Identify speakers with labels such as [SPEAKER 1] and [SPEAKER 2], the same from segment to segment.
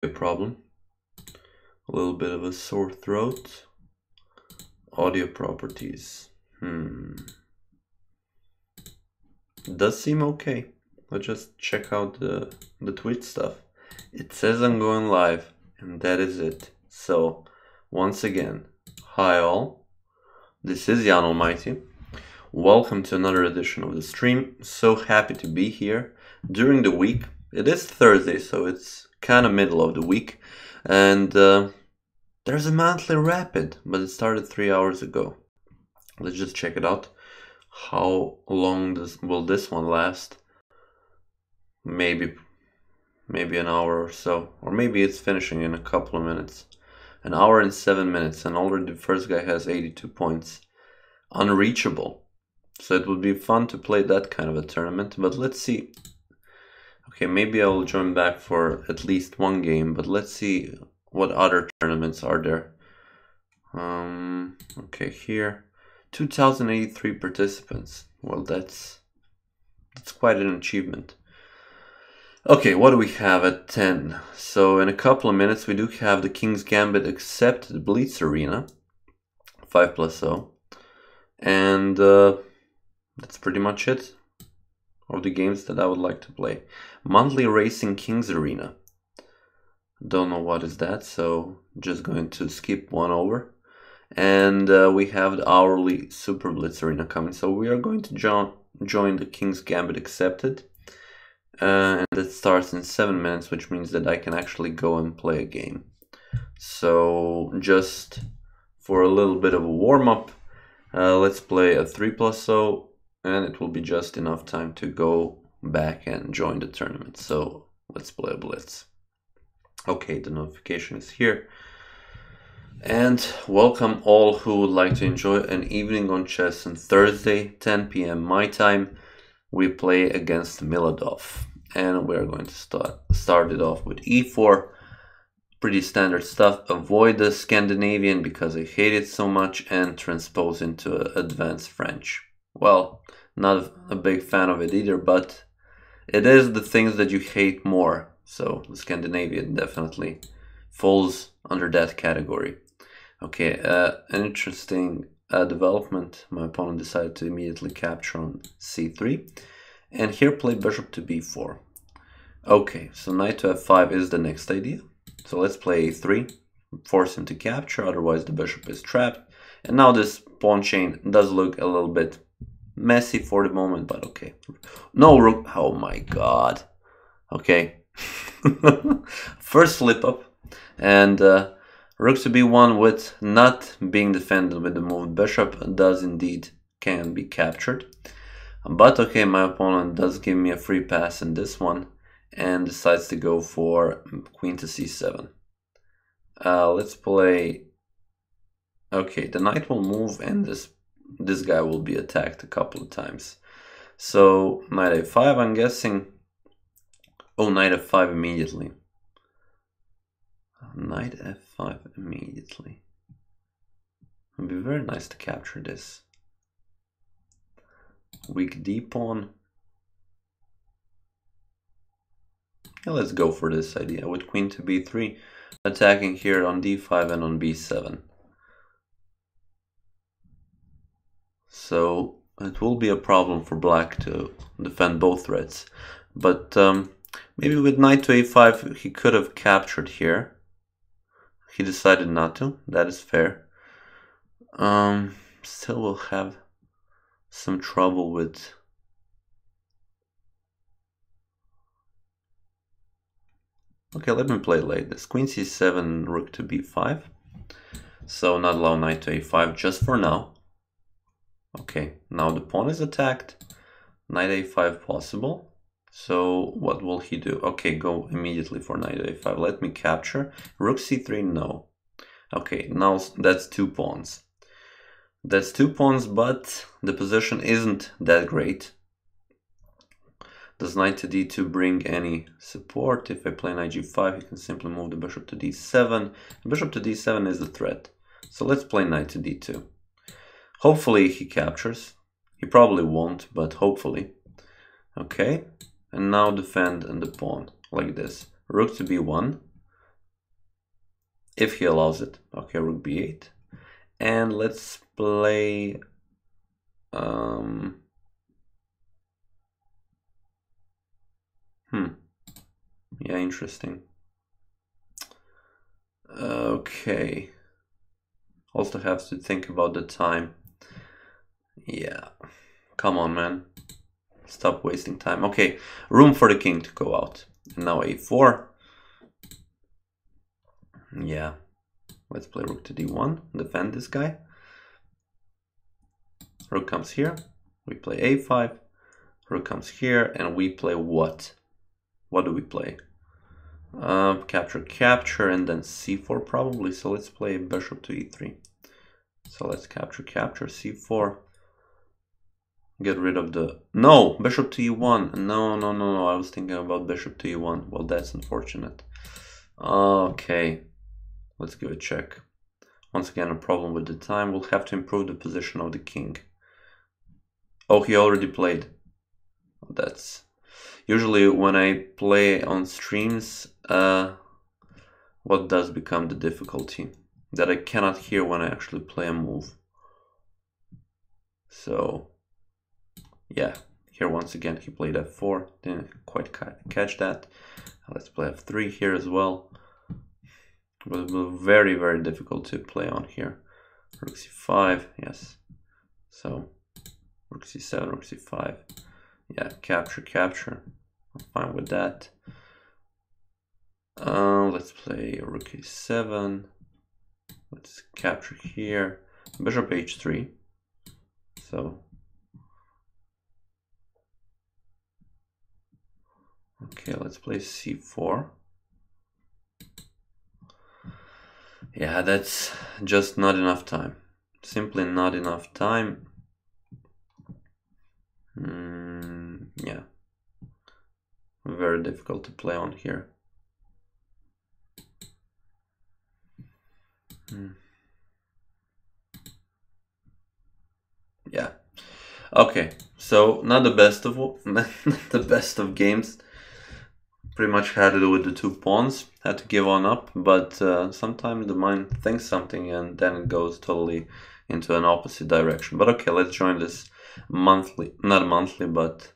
[SPEAKER 1] A problem. A little bit of a sore throat. Audio properties. Does seem okay. Let's just check out the Twitch stuff. It says I'm going live, and that is it. So, once again, hi all. This is Allmighty. Welcome to another edition of the stream. So happy to be here during the week. It is Thursday, so it's kind of middle of the week. And there's a monthly rapid, but it started 3 hours ago. Let's just check it out. How long will this one last? Maybe an hour or so. Or maybe it's finishing in a couple of minutes. An hour and 7 minutes, and already the first guy has 82 points. Unreachable. So it would be fun to play that kind of a tournament, but let's see. Okay, maybe I will join back for at least one game, but let's see what other tournaments are there. Okay, here 2083 participants. Well, that's quite an achievement. Okay, what do we have at 10? So in a couple of minutes we do have the King's Gambit accepted Blitz Arena 5+0, and that's pretty much it of the games that I would like to play. Monthly Racing Kings Arena. Don't know what is that, so just going to skip one over. And we have the hourly Super Blitz Arena coming, so we are going to join the King's Gambit accepted. And it starts in 7 minutes, which means that I can actually go and play a game. So just for a little bit of a warm-up, let's play a 3+0, and it will be just enough time to go back and join the tournament. So let's play a blitz. Okay, the notification is here. And welcome all who would like to enjoy an evening on chess on Thursday, 10 p.m. my time. We play against Miladov, and we're going to start it off with e4. Pretty standard stuff. Avoid the Scandinavian because I hate it so much, and transpose into advanced French. Well, not a big fan of it either, but it is the things that you hate more. So the Scandinavian definitely falls under that category. Okay, an interesting development. My opponent decided to immediately capture on c3, and here play bishop to b4. Okay, so knight to f5 is the next idea. So let's play a3, force him to capture, otherwise the bishop is trapped. And now this pawn chain does look a little bit messy for the moment, but okay. No rook, oh my god. Okay. First slip up, and rook to b1 with not being defended with the moved bishop does indeed can be captured. But okay, my opponent does give me a free pass in this one and decides to go for queen to c7. Let's play. Okay, the knight will move, and this guy will be attacked a couple of times. So knight a5, I'm guessing. Oh, knight f5 immediately. Knight f5 immediately. It would be very nice to capture this. Weak d pawn. Yeah, let's go for this idea with queen to b3, attacking here on d5 and on b7. So it will be a problem for black to defend both threats, but maybe with knight to a5 he could have captured here. He decided not to. That is fair. Still will have some trouble with. Okay, let me play it like this. Queen c7, rook to b5. So not allow knight to a5 just for now. Okay, now the pawn is attacked. Knight a5 possible. So what will he do? Okay, go immediately for knight a5. Let me capture. Rook c3, no. Okay, now that's 2 pawns. That's 2 pawns, but the position isn't that great. Does knight to d2 bring any support? If I play knight g5, he can simply move the bishop to d7. Bishop to d7 is the threat. So let's play knight to d2. Hopefully he captures. He probably won't, but hopefully. Okay, and now defend and the pawn like this. Rook to b1. if he allows it. Okay, rook b8. And let's play... Yeah, interesting. Okay. Also have to think about the time. Yeah. Come on, man. Stop wasting time. Okay, room for the king to go out. And now a4. Yeah. Let's play rook to d1. Defend this guy. Rook comes here. We play a5. Rook comes here. And we play what? What do we play? Capture, capture, and then c4 probably. So let's play bishop to e3. So let's capture, capture, c4. Get rid of the... No! Bishop to e1. No. I was thinking about bishop to e1. Well, that's unfortunate. Okay. Let's give it a check. Once again, a problem with the time. We'll have to improve the position of the king. Oh, he already played. That's... Usually when I play on streams, what does become the difficulty? That I cannot hear when I actually play a move. So, yeah, here once again he played f4, didn't quite catch that. Let's play f3 here as well. It will be very, very difficult to play on here. Rook c5, yes. So, rook c7, rook c5. Yeah, capture, capture. I'm fine with that. Let's play rook a7. Let's capture here. Bishop h3. So, okay, let's play c4. Yeah, that's just not enough time. Simply not enough time. Yeah. Very difficult to play on here. Yeah. Okay. So not the best of not the best of games. Pretty much had to do with the 2 pawns. Had to give one up, but sometimes the mind thinks something and then it goes totally into an opposite direction. But okay, let's join this monthly, not monthly, but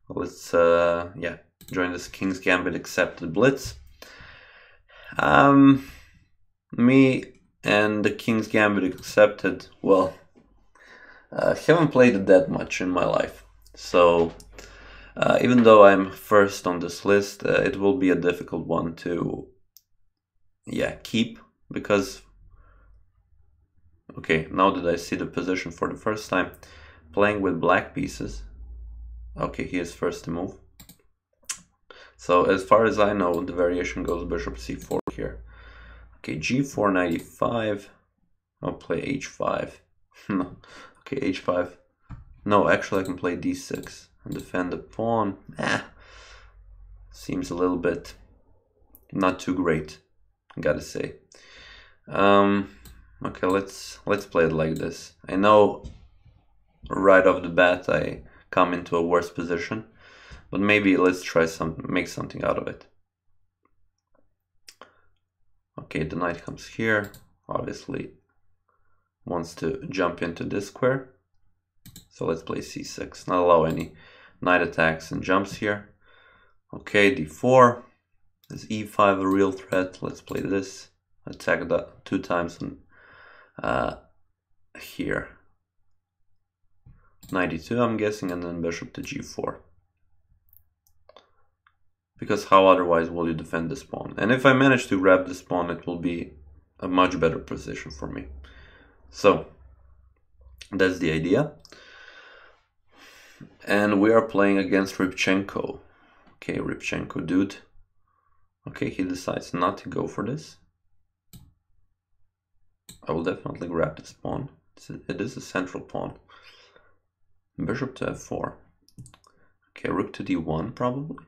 [SPEAKER 1] let's yeah, join this King's Gambit accepted blitz. Me and the King's Gambit accepted, well, haven't played it that much in my life. So even though I'm first on this list, it will be a difficult one to, yeah, keep, because, okay, now that I see the position for the first time, playing with black pieces. Okay, he is first to move. So as far as I know, the variation goes bishop c4 here. Okay, g4, knight e5. I'll play h5. No. Okay, h5. No, actually I can play d6 and defend the pawn. Seems a little bit not too great, I gotta say. Okay, let's play it like this. I know right off the bat I come into a worse position, but maybe let's try make something out of it. Okay, the knight comes here, obviously wants to jump into this square. So let's play c6, not allow any knight attacks and jumps here. Okay, d4. Is e5 a real threat? Let's play this. Attack that 2 times and here. Knight e2, I'm guessing, and then bishop to g4. Because how otherwise will you defend this pawn? And if I manage to grab this pawn, it will be a much better position for me. So, that's the idea. And we are playing against Rybchenko. Okay, Rybchenko dude. Okay, he decides not to go for this. I will definitely grab this pawn. It is a central pawn. Bishop to f4. Okay, rook to d1 probably.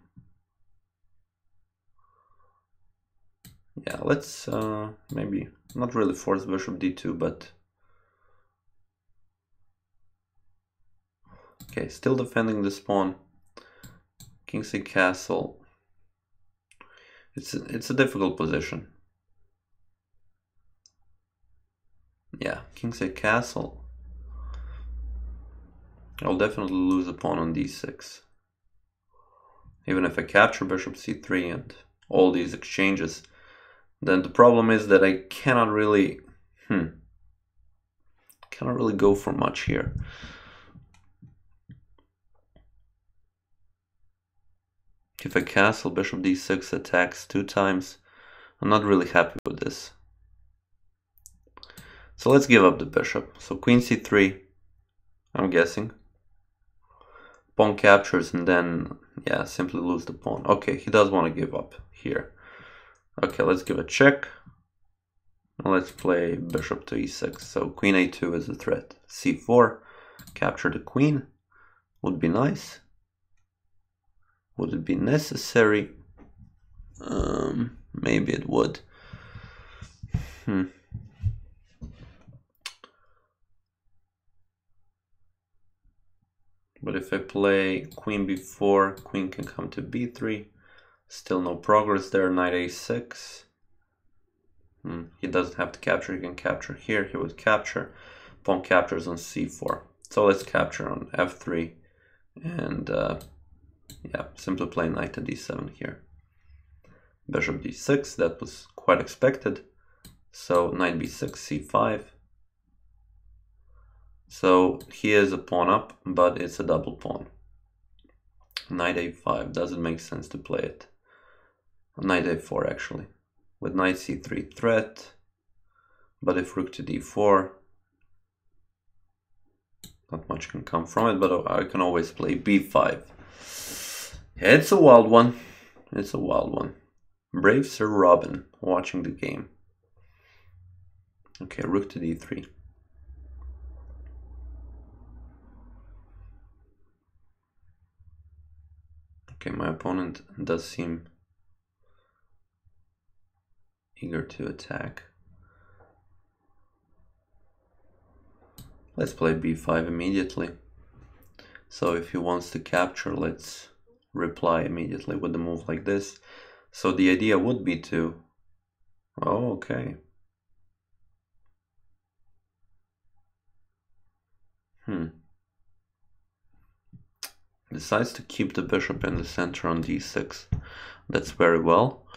[SPEAKER 1] Yeah, let's maybe not really force bishop d2, but okay, still defending this pawn. King c castle. It's a difficult position. Yeah, kingside castle. I'll definitely lose a pawn on d6. Even if I capture bishop c3 and all these exchanges, then the problem is that I cannot really go for much here. If I castle, bishop d6 attacks 2 times. I'm not really happy with this. So let's give up the bishop. So queen c3, I'm guessing. Pawn captures and then, yeah, simply lose the pawn. Okay, he does want to give up here. Okay, let's give a check. Let's play bishop to e6. So queen a2 is a threat. c4, capture the queen. Would be nice. Would it be necessary? Maybe it would. But if I play queen b4, queen can come to b3. Still no progress there. Knight a6. He doesn't have to capture. He can capture here. He would capture. Pawn captures on c4. So let's capture on f3. And yeah, simply play knight to d7 here. Bishop d6. That was quite expected. So knight b6, c5. So he is a pawn up, but it's a double pawn. Knight a5, doesn't make sense to play it. Knight a4 actually. With knight c3 threat, but if rook to d4, not much can come from it, but I can always play b5. It's a wild one. It's a wild one. Brave Sir Robin watching the game. Okay, rook to d3. Okay, my opponent does seem eager to attack. Let's play b5 immediately. So if he wants to capture, let's reply immediately with a move like this. So the idea would be to... Oh, okay. Decides to keep the bishop in the center on d6. That's very well.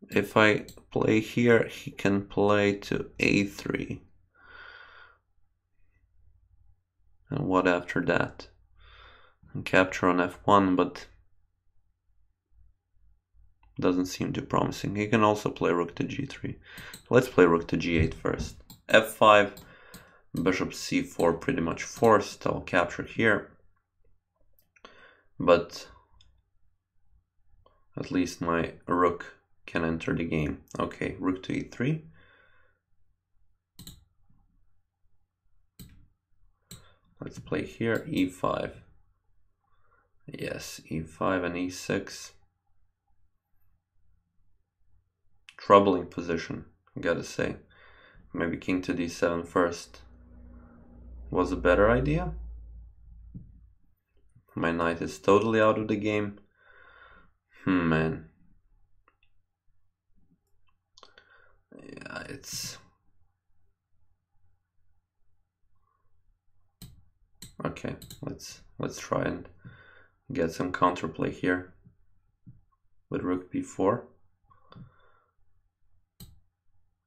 [SPEAKER 1] If I play here, he can play to a3. And what after that? And capture on f1, but doesn't seem too promising. He can also play rook to g3. Let's play rook to g8 first. f5, bishop c4 pretty much forced. I'll capture here. But at least my rook can enter the game. Okay, rook to e3. Let's play here, e5. Yes, e5 and e6. Troubling position, I gotta say. Maybe king to d7 first was a better idea. My knight is totally out of the game. Man. Yeah, it's... Okay, let's try and get some counterplay here with rook b4.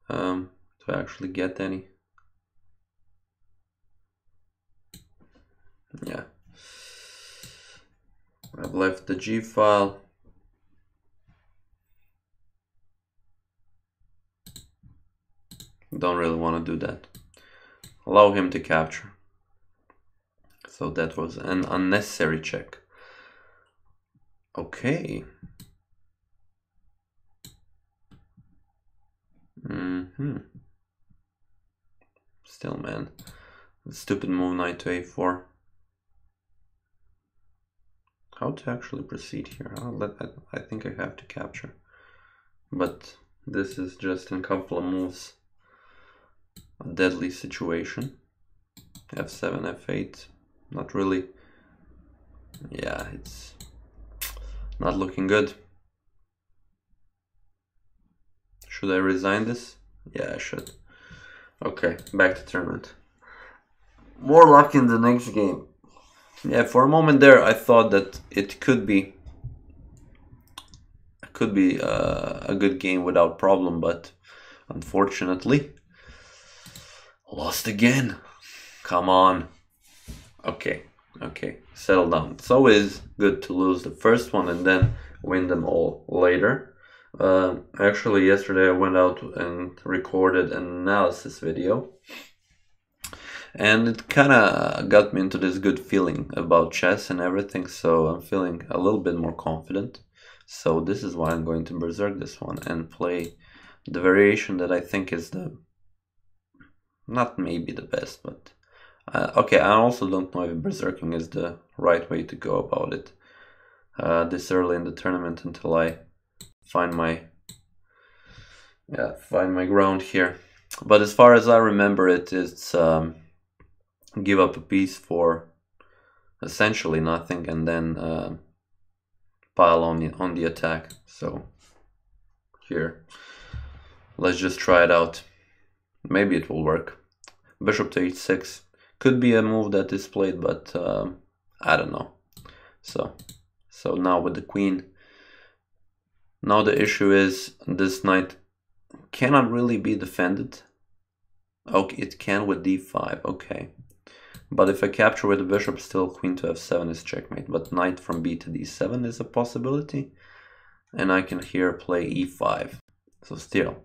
[SPEAKER 1] To actually get any. Yeah. I've left the G file. Don't really want to do that. Allow him to capture. So that was an unnecessary check. Okay. Still, man. Stupid move, knight to a4. How to actually proceed here? I think I have to capture. But this is just in a couple of moves a deadly situation. f7, f8. Not really. Yeah, it's not looking good. Should I resign this? Yeah, I should. Okay, back to tournament. More luck in the next game. Yeah, for a moment there, I thought that it could be a good game without problem, but unfortunately, lost again. Come on. Okay, settle down. It's always good to lose the first one and then win them all later. Actually, yesterday I went out and recorded an analysis video, and it kind of got me into this good feeling about chess and everything, so I'm feeling a little bit more confident. So this is why I'm going to berserk this one and play the variation that I think is not maybe the best, but okay, I also don't know if berserking is the right way to go about it this early in the tournament until I find my ground here. But as far as I remember it, it's give up a piece for essentially nothing and then pile on the attack. So here, let's just try it out. Maybe it will work. Bishop to h6 could be a move that is played, but I don't know. So now with the queen, now the issue is this knight cannot really be defended. Okay, it can with d5, okay. But if I capture with the bishop, still queen to f7 is checkmate. But knight from b to d7 is a possibility. And I can here play e5. So still,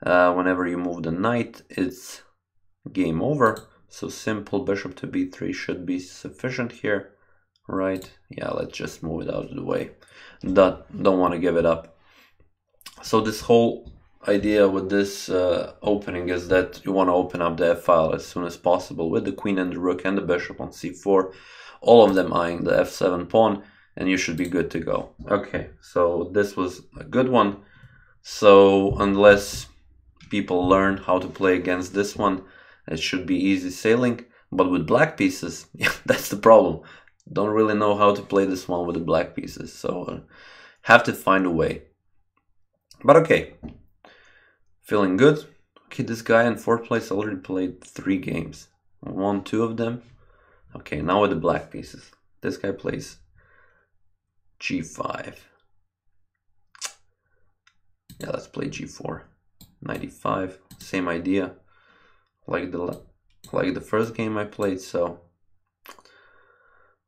[SPEAKER 1] whenever you move the knight, it's game over. So simple bishop to b3 should be sufficient here, right? Yeah, let's just move it out of the way. Don't want to give it up. So this whole idea with this opening is that you want to open up the f-file as soon as possible with the queen and the rook and the bishop on c4, all of them eyeing the f7 pawn, and you should be good to go. Okay, so this was a good one. So unless people learn how to play against this one, it should be easy sailing. But with black pieces, yeah, that's the problem. Don't really know how to play this one with the black pieces, so have to find a way. But okay, feeling good. Okay, this guy in 4th place already played 3 games. Won 2 of them. Okay, now with the black pieces. This guy plays g5. Yeah, let's play g4. 95, same idea. Like the first game I played, so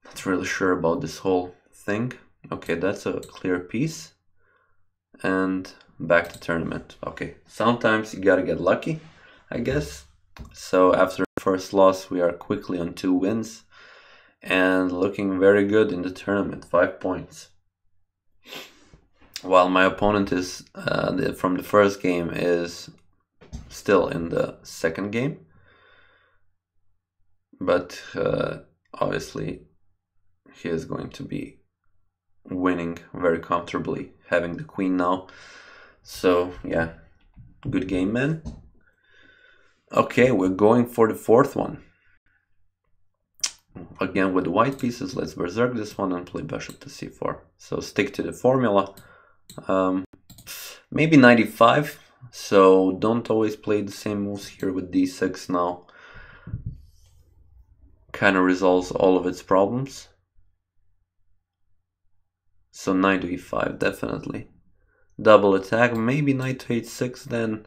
[SPEAKER 1] not really sure about this whole thing. Okay, that's a clear piece. And back to tournament. Okay, sometimes you gotta get lucky, I guess. So after the first loss, we are quickly on 2 wins and looking very good in the tournament, 5 points. While my opponent is from the first game is still in the second game, but obviously he is going to be winning very comfortably, having the queen now. So yeah, good game, man. Okay, we're going for the 4th one. Again with the white pieces, let's berserk this one and play bishop to c4. So stick to the formula. Maybe 95, so don't always play the same moves here with d6 now. Kind of resolves all of its problems. So knight to e5, definitely. Double attack, maybe knight to h6 then.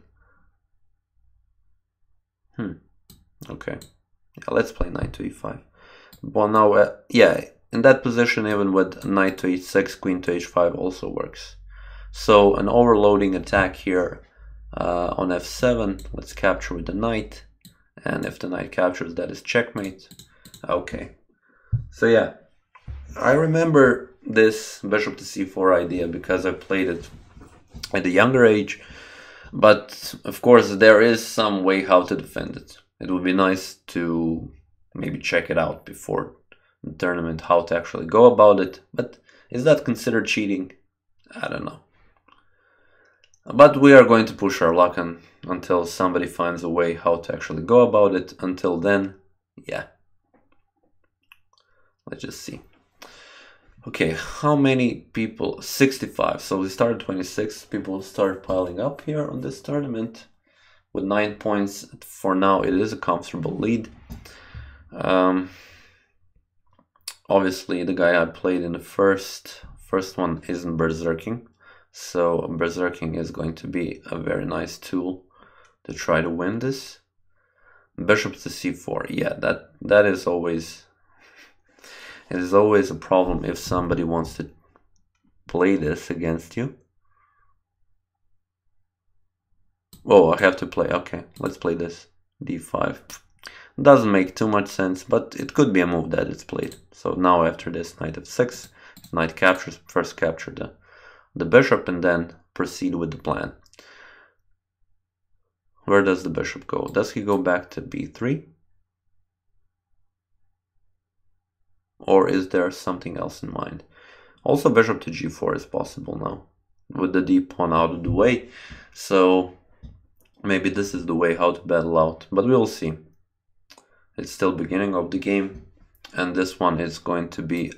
[SPEAKER 1] Okay, yeah, let's play knight to e5. Well, now, yeah, in that position, even with knight to h6, queen to h5 also works. So an overloading attack here on f7. Let's capture with the knight, and if the knight captures, that is checkmate. Okay, so yeah, I remember this bishop to c4 idea because I played it at a younger age, but of course there is some way how to defend it. It would be nice to maybe check it out before the tournament, how to actually go about it, but is that considered cheating? I don't know. But we are going to push our luck until somebody finds a way how to actually go about it. Until then, yeah. Let's just see. Okay, how many people? 65. So we started 26. People start piling up here on this tournament. With 9 points for now, it is a comfortable lead. Obviously, the guy I played in the first one isn't berserking, so berserking is going to be a very nice tool to try to win this. Bishop to c4, yeah, that is always it is always a problem if somebody wants to play this against you. Oh, I have to play. Okay, let's play this. D5. Doesn't make too much sense, but it could be a move that it's played. So now after this, knight f6, knight captures, first capture the bishop and then proceed with the plan. Where does the bishop go? Does he go back to b3? Or is there something else in mind? Also, bishop to g4 is possible now, with the d pawn out of the way. So maybe this is the way how to battle out, but we will see. It's still beginning of the game, and this one is going to be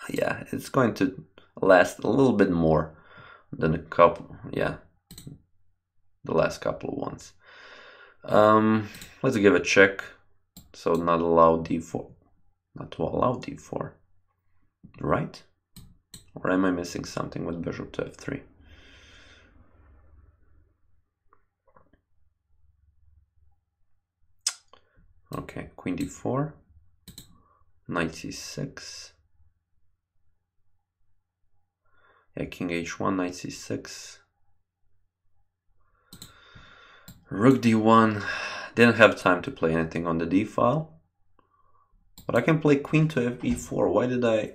[SPEAKER 1] it's going to last a little bit more than the last couple of ones. Let's give a check. So not allow d4, not to allow d4, right? Or am I missing something with bishop to f3? Okay, queen d4, knight c6, yeah, king h1, knight c6, rook d1. Didn't have time to play anything on the d file, but I can play queen to e4. Why did I?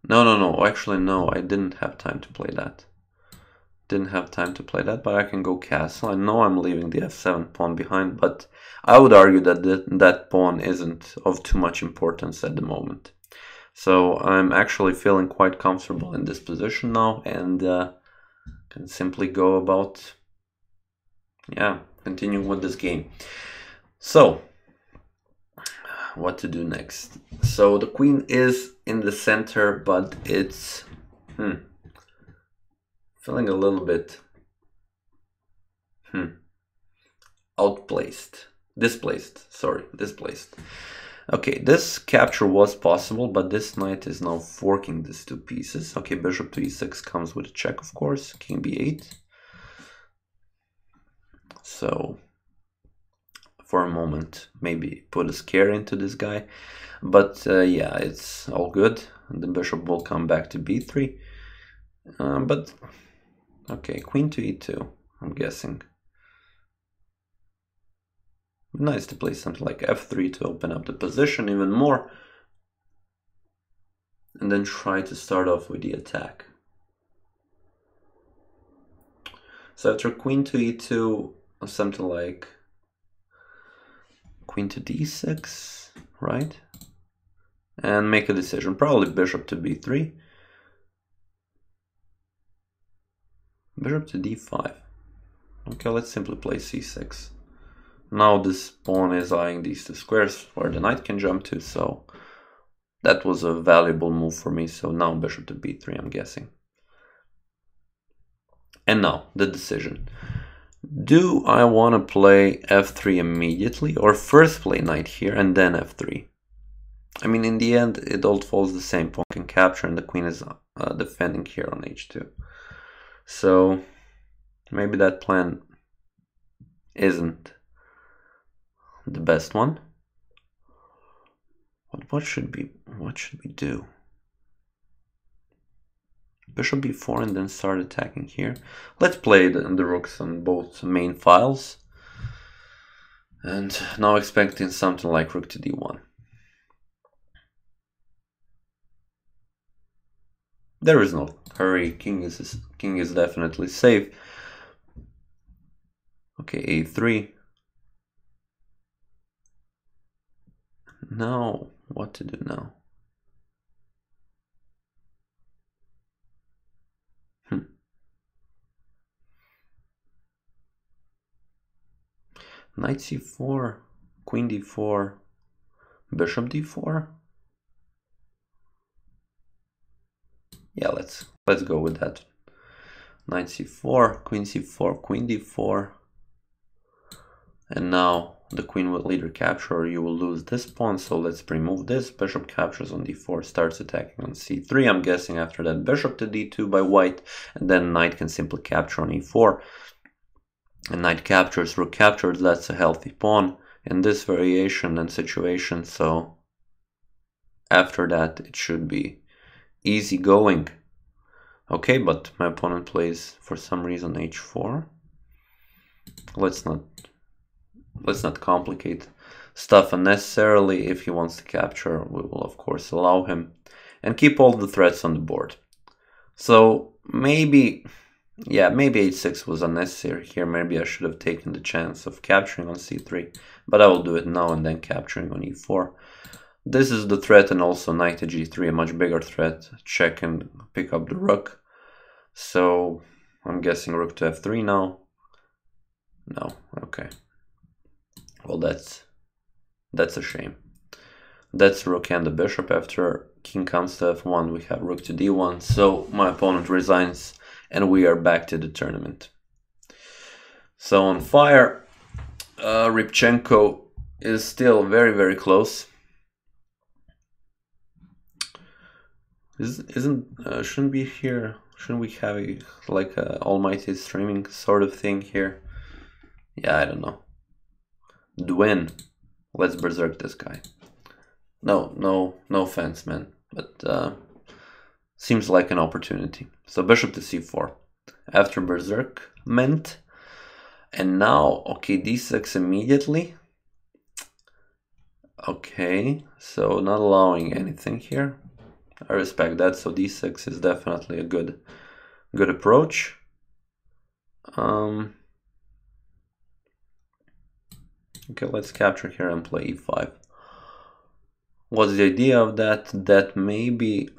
[SPEAKER 1] No, actually no, I didn't have time to play that. But I can go castle. I know I'm leaving the f7 pawn behind, but I would argue that that pawn isn't of too much importance at the moment. So I'm actually feeling quite comfortable in this position now, and can simply go about, continuing with this game. So, what to do next? So the queen is in the center, but it's feeling a little bit displaced. Okay, this capture was possible, but this knight is now forking these two pieces. Okay, bishop to e6 comes with a check, of course. King b8. So for a moment, maybe put a scare into this guy, but yeah, it's all good. The bishop will come back to b3, but okay, queen to e2, I'm guessing. Nice to play something like f3 to open up the position even more, and then try to start off with the attack. So after queen to e2, something like queen to d6, right? And make a decision, probably bishop to b3. Bishop to d5. Okay, let's simply play c6. Now this pawn is eyeing these two squares where the knight can jump to, so that was a valuable move for me. So now bishop to b3, I'm guessing. And now the decision. Do I want to play f3 immediately, or first play knight here and then f3? I mean, in the end, it all falls the same. Pawn can capture and the queen is defending here on h2. So maybe that plan isn't the best one. But what should we do? Bishop b4 and then start attacking here. Let's play the rooks on both main files. And now expecting something like rook to d1. There is no hurry. King is definitely safe. Okay, a3. Now, what to do now? Knight c4, queen d4, bishop d4. Yeah, let's go with that. Knight c4, queen c4, queen d4. And now the queen will either capture or you will lose this pawn, so let's remove this. Bishop captures on d4, starts attacking on c3. I'm guessing after that bishop to d2 by white, and then knight can simply capture on e4. And knight captures, rook captures, that's a healthy pawn in this variation and situation, so after that it should be easy going. Okay, but my opponent plays for some reason h4. Let's not complicate stuff unnecessarily. If he wants to capture, we will of course allow him and keep all the threats on the board. So maybe h6 was unnecessary here. Maybe I should have taken the chance of capturing on c3, but I will do it now and then capturing on e4. This is the threat, and also knight to g3, a much bigger threat. Check and pick up the rook. So I'm guessing rook to f3 now. No, okay. Well, that's a shame. That's rook and the bishop. After king comes to f1, we have rook to d1. So my opponent resigns, and we are back to the tournament. So on fire, Rybchenko is still very, very close. Shouldn't be here? Shouldn't we have like a Allmighty streaming sort of thing here? Yeah, I don't know. Dwin, let's berserk this guy. No offense, man, but seems like an opportunity. So bishop to c4 after berserkment, and now okay, d6 immediately. Okay, so not allowing anything here. I respect that. So d6 is definitely a good approach. Okay, let's capture here and play e5. What's the idea of that? That maybe,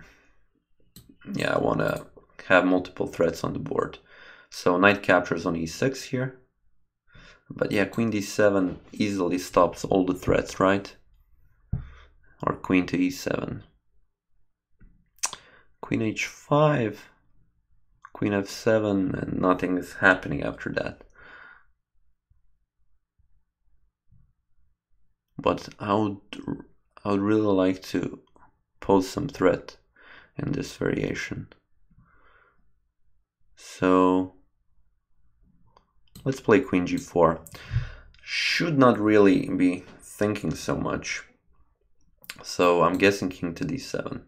[SPEAKER 1] yeah, I want to have multiple threats on the board. So knight captures on e6 here. But yeah, queen d7 easily stops all the threats, right? Or queen to e7. Queen h5, queen f7, and nothing is happening after that. But I would really like to pose some threat in this variation. So let's play queen g4. Should not really be thinking so much. So I'm guessing king to d7.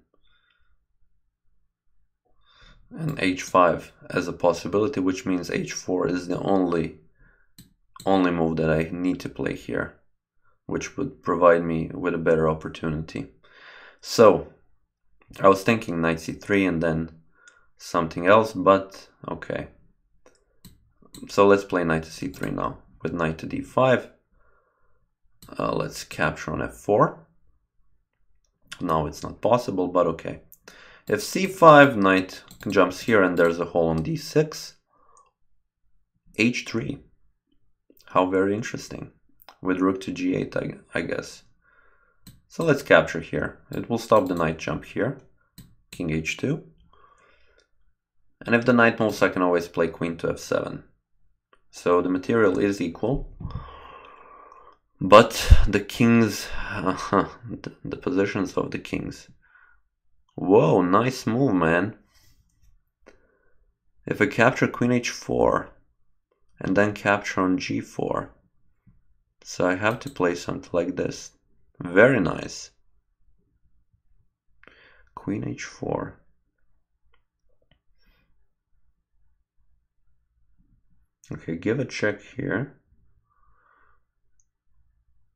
[SPEAKER 1] And h5 as a possibility, which means h4 is the only move that I need to play here, which would provide me with a better opportunity. So I was thinking knight c3 and then something else, but okay. So let's play knight to c3 now with knight to d5. Let's capture on f4. Now it's not possible, but okay. If c5, knight jumps here and there's a hole on d6. h3. How very interesting. With rook to g8, I guess. So let's capture here. It will stop the knight jump here. King h2. And if the knight moves, I can always play queen to f7. So the material is equal. But the kings, the positions of the kings. Whoa, nice move, man. If I capture queen h4 and then capture on g4, so I have to play something like this. Very nice. Queen h4. Okay, give a check here.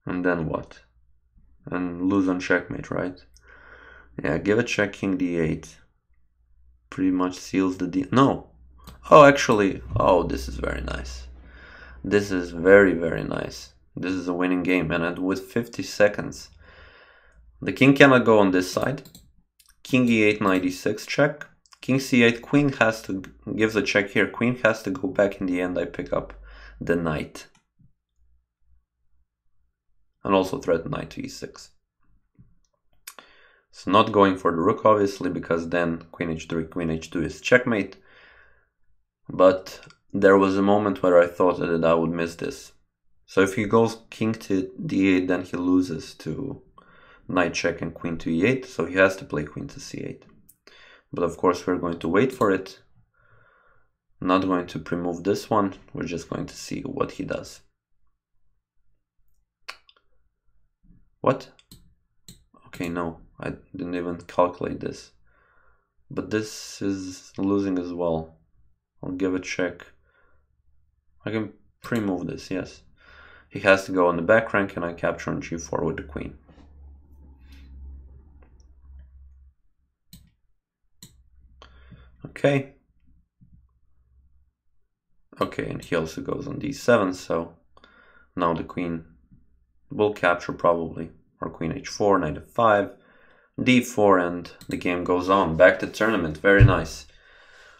[SPEAKER 1] And then what? And lose on checkmate, right? Yeah, give a check, king d8. Pretty much seals the deal. No. Oh, actually, oh, this is very nice. This is very, very nice. This is a winning game, and with 50 seconds. The king cannot go on this side. King e8, knight e6 check. King c8, queen has to, gives a check here. Queen has to go back in the end. I pick up the knight. And also threaten knight to e6. So not going for the rook, obviously, because then queen h3, queen h2 is checkmate. but there was a moment where I thought that I would miss this. So if he goes king to d8, then he loses to knight check and queen to e8, so he has to play queen to c8. But of course we're going to wait for it. Not going to pre-move this one, we're just going to see what he does. What? Okay, no, I didn't even calculate this. But this is losing as well. I'll give a check. I can pre-move this, yes. He has to go on the back rank and I capture on g4 with the queen. Okay. Okay, and he also goes on d7, so now the queen will capture probably, or queen h4, knight f5, d4, and the game goes on. Back to tournament, very nice.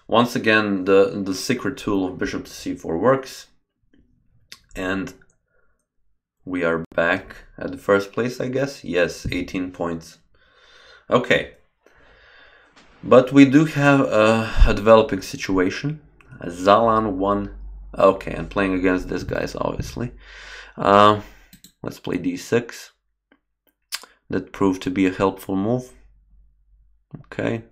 [SPEAKER 1] Once again, the secret tool of bishop to c4 works, and we are back at the first place, I guess. Yes, 18 points. Okay, but we do have a developing situation. Zalan won. Okay, and playing against this guys, obviously. Let's play d6. That proved to be a helpful move. Okay.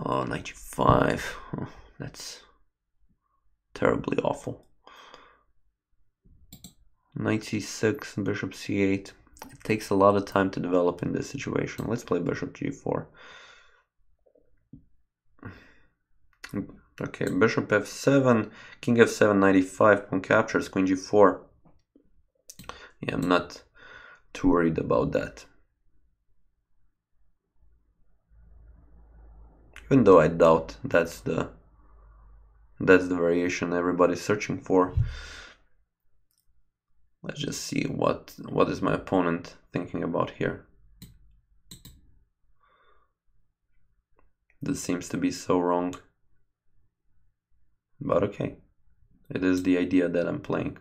[SPEAKER 1] Oh, knight g5. Oh, that's terribly awful. Knight c6, bishop c8. It takes a lot of time to develop in this situation. Let's play bishop g4. Okay, bishop f7, king f7, knight e5, pawn captures, queen g4. Yeah, I'm not too worried about that. Even though I doubt that's the variation everybody's searching for. Let's just see what is my opponent thinking about here. This seems to be so wrong. But okay, it is the idea that I'm playing.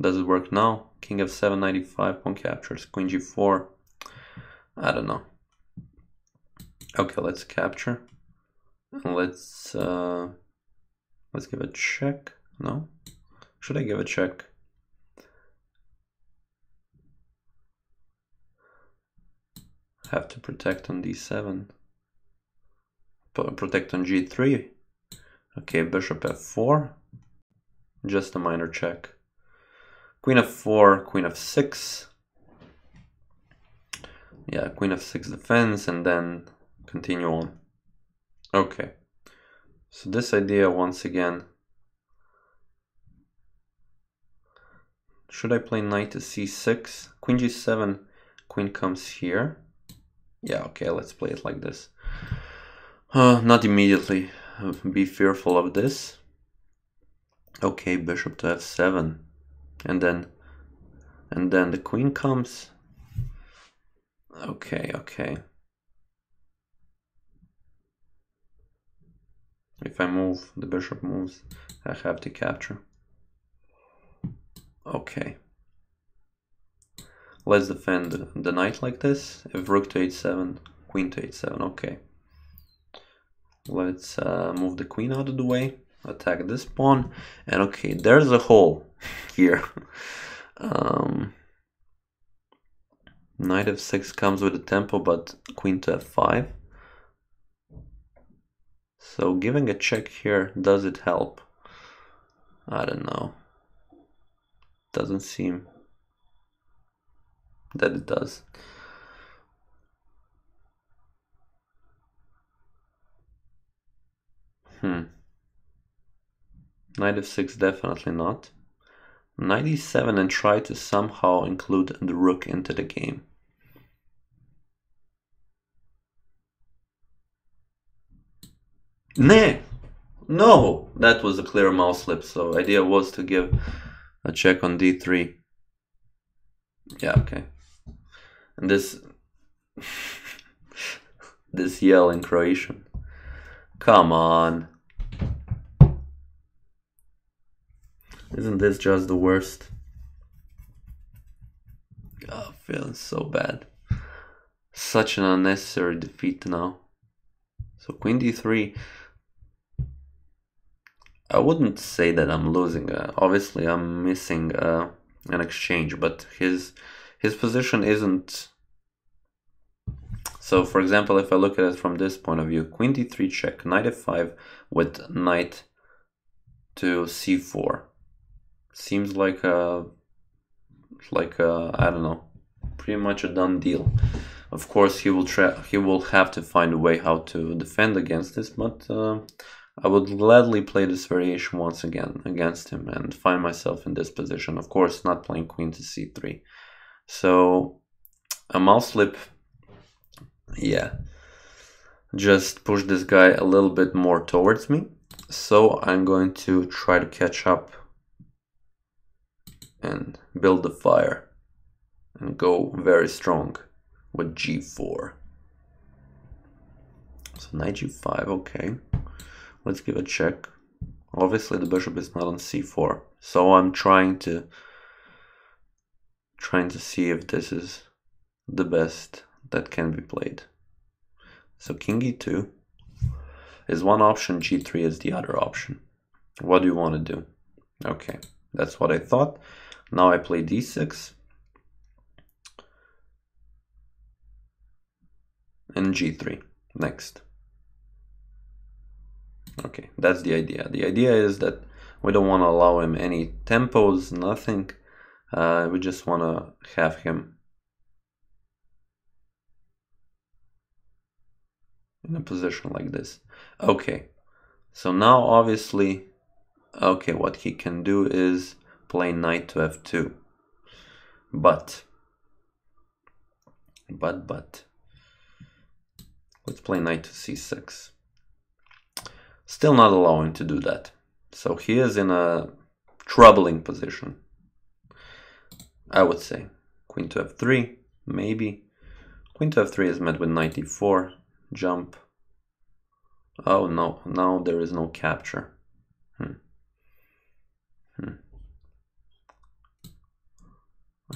[SPEAKER 1] Does it work now? King f7, knight e5, pawn captures, queen g4. I don't know. Okay, let's capture. Let's give a check. No? Should I give a check? Have to protect on d7. Protect on g3. Okay, bishop f4. Just a minor check. Queen f4, queen f6. Yeah, queen f6 defense, and then continue on. Okay. So this idea, once again. Should I play knight to c6? Queen g7, queen comes here. Yeah, okay, let's play it like this. Not immediately be fearful of this. Okay, bishop to f7. And then the queen comes. Okay, okay. If I move, the bishop moves. I have to capture. Okay. Let's defend the knight like this. If rook to h7, queen to h7, okay. Let's move the queen out of the way, attack this pawn, and okay, there's a hole here. Knight f6 comes with a tempo, but queen to f5. So giving a check here, does it help? I don't know. Doesn't seem that it does. Knight f6 definitely not. Knight e7 and try to somehow include the rook into the game. Nah! No! That was a clear mouse slip, so idea was to give a check on d3. Yeah, okay. And this this yell in Croatian. Come on. Isn't this just the worst? Oh, feeling so bad. Such an unnecessary defeat now. So queen d3. I wouldn't say that I'm losing. Obviously, I'm missing an exchange, but his position isn't. So, for example, if I look at it from this point of view, queen d3 check, knight f5 with knight to c4 seems like a I don't know, pretty much a done deal. Of course, he will have to find a way how to defend against this, but I would gladly play this variation once again against him and find myself in this position. Of course, not playing queen to c3. So a mouse slip, yeah, just push this guy a little bit more towards me. So I'm going to try to catch up and build the fire and go very strong with g4. So knight g5, okay. Let's give a check. Obviously the bishop is not on c4, so I'm trying to see if this is the best that can be played. So king e2 is one option, g3 is the other option. What do you want to do? Okay, that's what I thought. Now I play d6 and g3 next. Okay, that's the idea. The idea is that we don't want to allow him any tempos, nothing. We just want to have him in a position like this. Okay, so now obviously, okay, what he can do is play knight to f2. But let's play knight to c6. Still not allowing to do that. So he is in a troubling position, I would say. Queen to f3, maybe. Queen to f3 is met with knight e4, jump. Oh no, now there is no capture.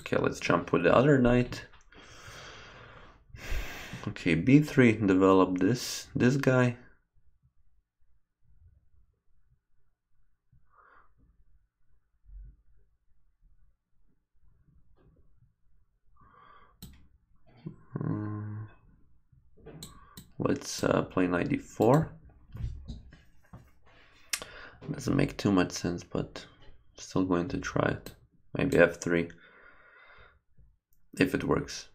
[SPEAKER 1] Okay, let's jump with the other knight. Okay, b3 develop this guy. Let's play knight d4. Doesn't make too much sense, but still going to try it. Maybe f3 if it works.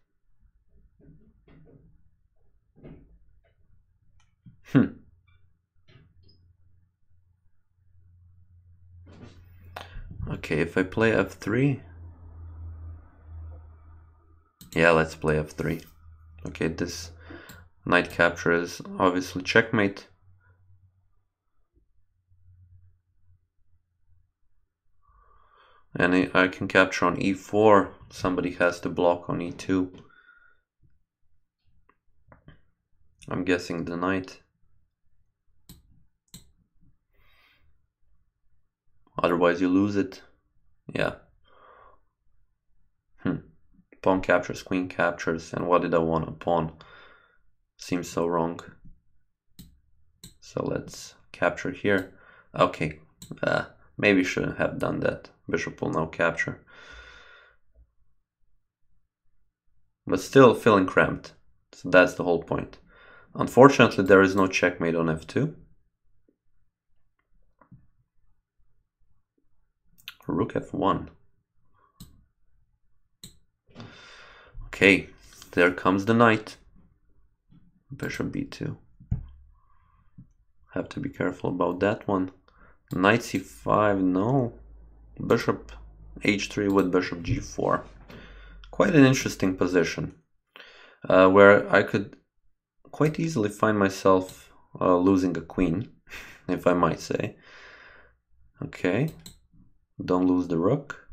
[SPEAKER 1] Okay, if I play f3, yeah, let's play f3. Okay, this knight capture is obviously checkmate. And I can capture on e4. Somebody has to block on e2. I'm guessing the knight. Otherwise you lose it. Yeah. Pawn captures, queen captures, and what did I want? A pawn. Seems so wrong. So let's capture here. Okay. Maybe shouldn't have done that. Bishop will now capture. But still feeling cramped. So that's the whole point. Unfortunately, there is no checkmate on f2. Rook f1. Okay, there comes the knight. Bishop b2. Have to be careful about that one. Knight c5, no. Bishop h3 with bishop g4. Quite an interesting position, where I could quite easily find myself losing a queen, if I might say. Okay, don't lose the rook.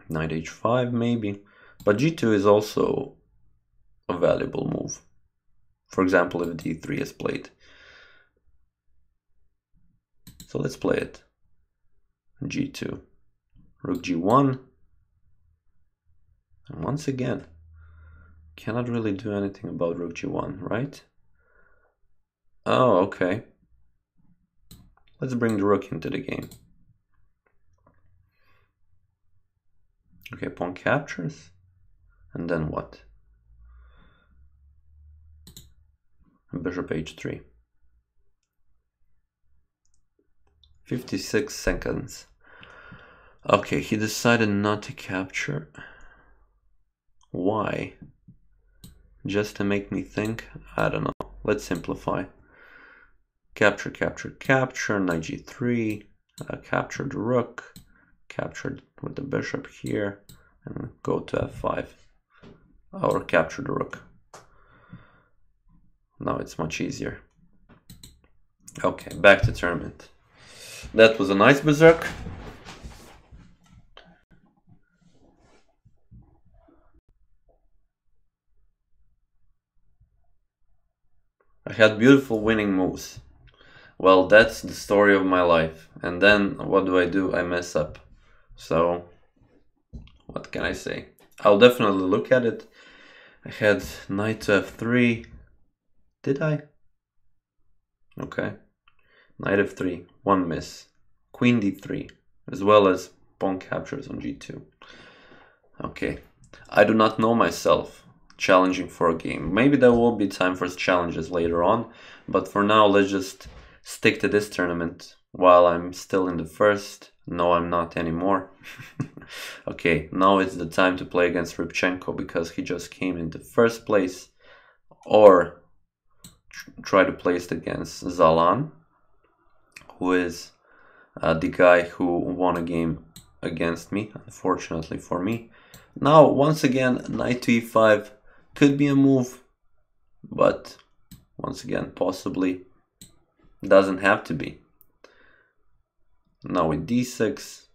[SPEAKER 1] Knight h5 maybe, but g2 is also a valuable move. For example, if d3 is played. So let's play it. g2, rook g1, and once again, Cannot really do anything about rook g1, right? Oh, okay. Let's bring the rook into the game. Okay, pawn captures. And then what? Bishop h3. 56 seconds. Okay, he decided not to capture. Why? Just to make me think? I don't know. Let's simplify. Capture, capture, capture, knight g3, capture the rook, captured with the bishop here, and go to f5. Or capture the rook. Now it's much easier. Okay, back to tournament. That was a nice berserk. I had beautiful winning moves. Well, that's the story of my life. And then what do? I mess up. So, what can I say? I'll definitely look at it. I had knight to f3. Did I? Okay. Knight f3, one miss. Queen d3, as well as pawn captures on g2. Okay. I do not know myself. Challenging for a game. Maybe there will be time for challenges later on, but for now let's just stick to this tournament while I'm still in the first. No, I'm not anymore. Okay, now it's the time to play against Rybchenko because he just came into first place, or try to place it against Zalan, who is the guy who won a game against me, unfortunately for me. Now, once again, knight to e5 could be a move, but once again, possibly doesn't have to be. Now with d6,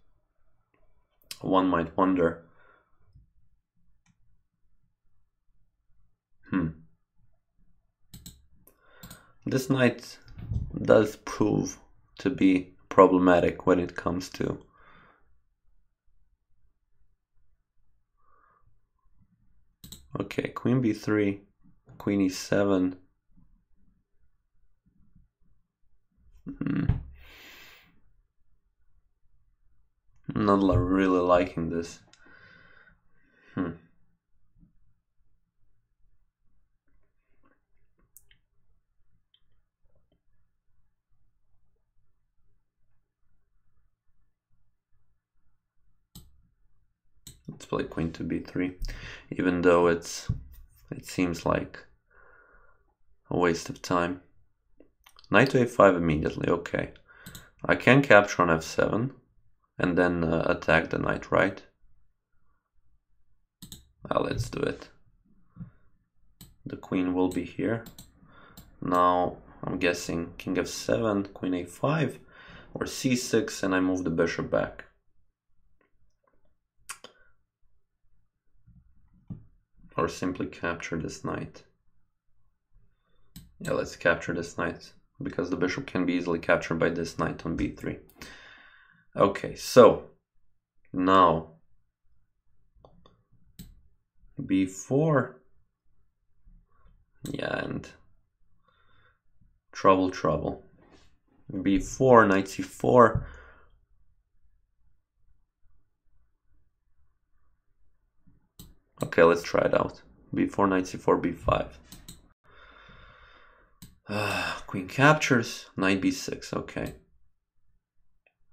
[SPEAKER 1] one might wonder, this knight does prove to be problematic when it comes to okay, queen b3, queen e7. I'm not really liking this. Let's play queen to b3, even though it seems like a waste of time. Knight to a5 immediately, okay. I can capture on f7 and then attack the knight, right? Let's do it. The queen will be here. Now I'm guessing king f7, queen a5, or c6, and I move the bishop back. Or simply capture this knight. Yeah, let's capture this knight, because the bishop can be easily captured by this knight on b3. Okay, so now b4. Yeah, and trouble. b4, knight c4. Okay, let's try it out. b4, knight c4, b5. Queen captures, knight b6, okay.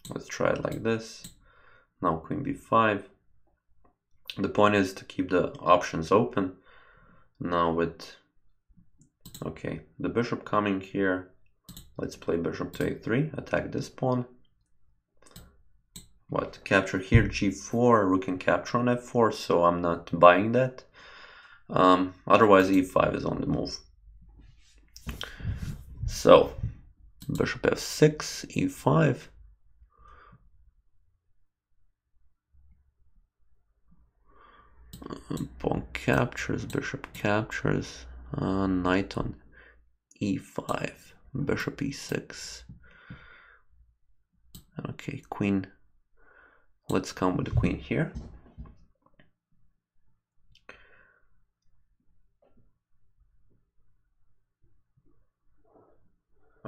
[SPEAKER 1] Let's try it like this. Now queen b5. The point is to keep the options open. Now with, okay, the bishop coming here. Let's play bishop to a3, attack this pawn. What, capture here, g4, rook can capture on f4, so I'm not buying that. Otherwise e5 is on the move. So, bishop f6, e5. Pawn captures, bishop captures, knight on e5, bishop e6. Okay, queen. Let's come with the queen here.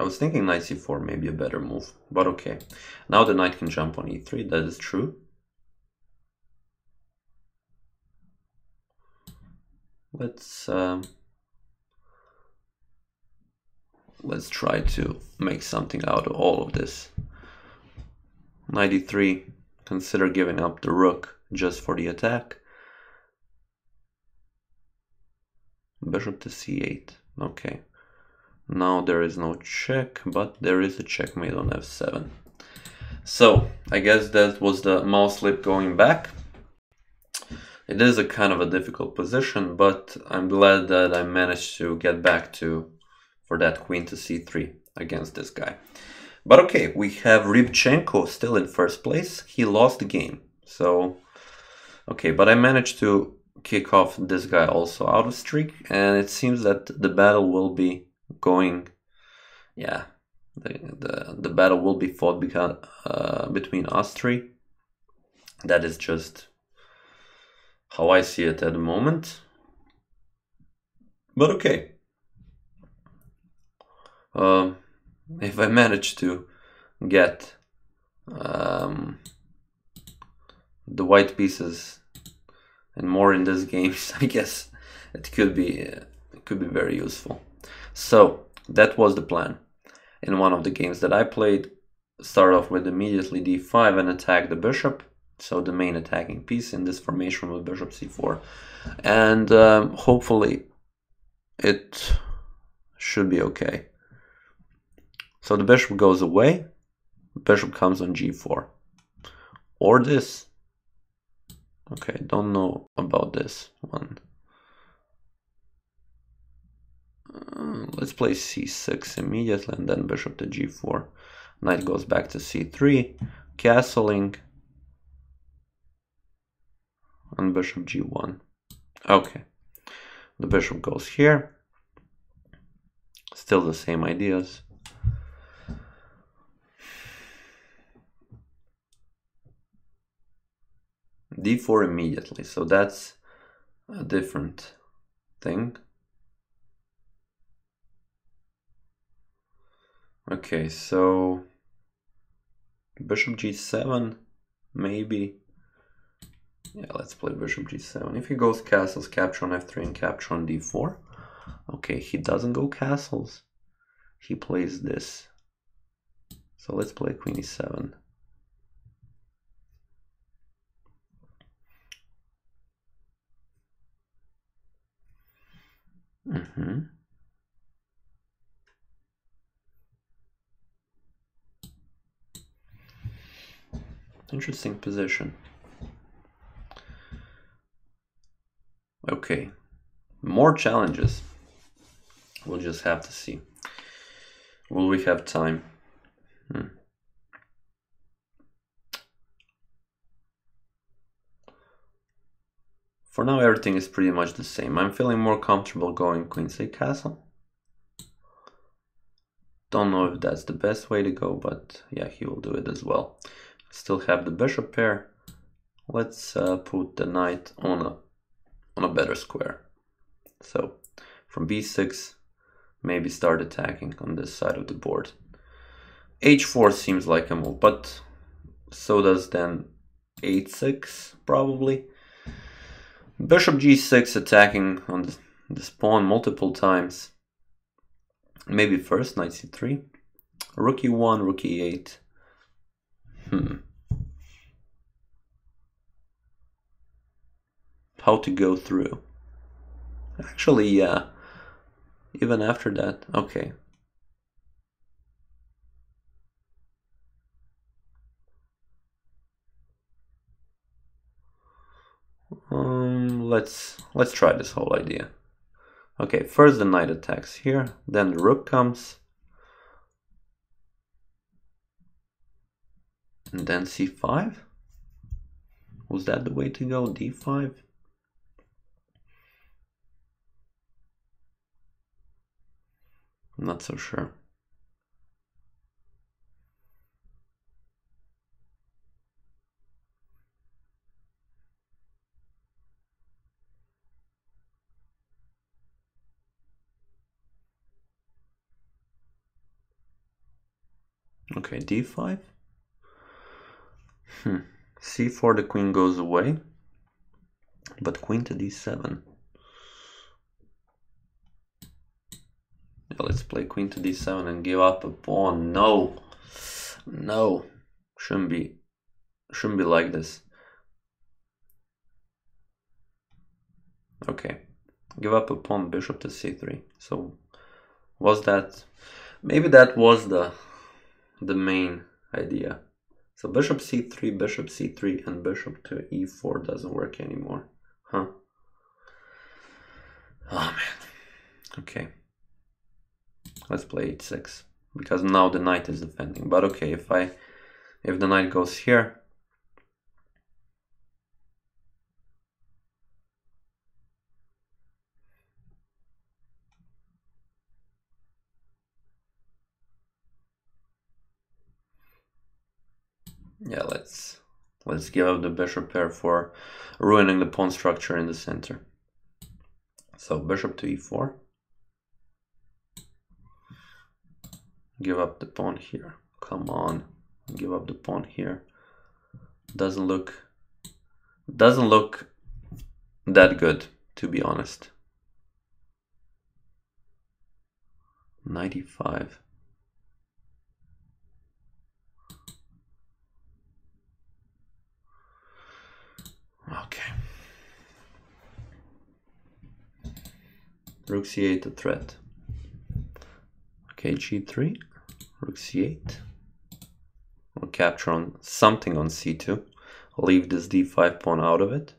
[SPEAKER 1] I was thinking knight c4 may be a better move, but okay. Now the knight can jump on e3, that is true. Let's try to make something out of all of this. Knight e3, consider giving up the rook just for the attack. Bishop to c8, okay. Now there is no check, but there is a checkmate on f7. So, I guess that was the mouse slip going back. It is a kind of a difficult position, but I'm glad that I managed to get back for that queen to c3 against this guy. But okay, we have Rybchenko still in first place. He lost the game. So, okay, but I managed to kick off this guy also out of streak, and it seems that the battle will be going, yeah, the battle will be fought between us three. That is just how I see it at the moment. But okay. If I manage to get the white pieces and more in this game, I guess it could be very useful. So that was the plan. In one of the games that I played, start off with immediately d5 and attack the bishop. So the main attacking piece in this formation with bishop c4, and hopefully it should be okay. So the bishop goes away, bishop comes on g4, or this. Okay, don't know about this one. Let's play c6 immediately, and then bishop to g4. Knight goes back to c3, castling, and bishop g1. Okay, the bishop goes here. Still the same ideas. d4 immediately, so that's a different thing. Okay, so bishop g7, maybe. Yeah, let's play bishop g7. If he goes castles, capture on f3 and capture on d4. Okay, he doesn't go castles. He plays this. So let's play queen e7. Interesting position. Okay, more challenges. We'll just have to see. Will we have time? For now, everything is pretty much the same. I'm feeling more comfortable going queen c castle. Don't know if that's the best way to go, but yeah, he will do it as well. Still have the bishop pair. Let's put the knight on a better square. So from b6, maybe start attacking on this side of the board. h4 seems like a move, but so does then h6 probably. Bishop g6 attacking on this pawn multiple times. Maybe first knight c3. Rook e1, rook e8. How to go through? Actually, yeah. Even after that, okay. Let's try this whole idea. Okay, first the knight attacks here, then the rook comes, and then c5. Was that the way to go? d5. I'm not so sure. Okay, d5. c4, the queen goes away. But queen to d7. Yeah, let's play queen to d7 and give up a pawn. No. No. Shouldn't be like this. Okay. Give up a pawn, bishop to c3. So was that, maybe that was the main idea. So bishop c3, and bishop to e4 doesn't work anymore. Huh? Oh man. Okay. Let's play h6 because now the knight is defending. But okay, if the knight goes here, yeah, let's give up the bishop pair for ruining the pawn structure in the center. So bishop to e4. Give up the pawn here. Come on, give up the pawn here. Doesn't look that good, to be honest. 95. Okay. Rook c8 a threat. Okay, g3. Rook c8. We'll capture on something on c2. Leave this d5 pawn out of it.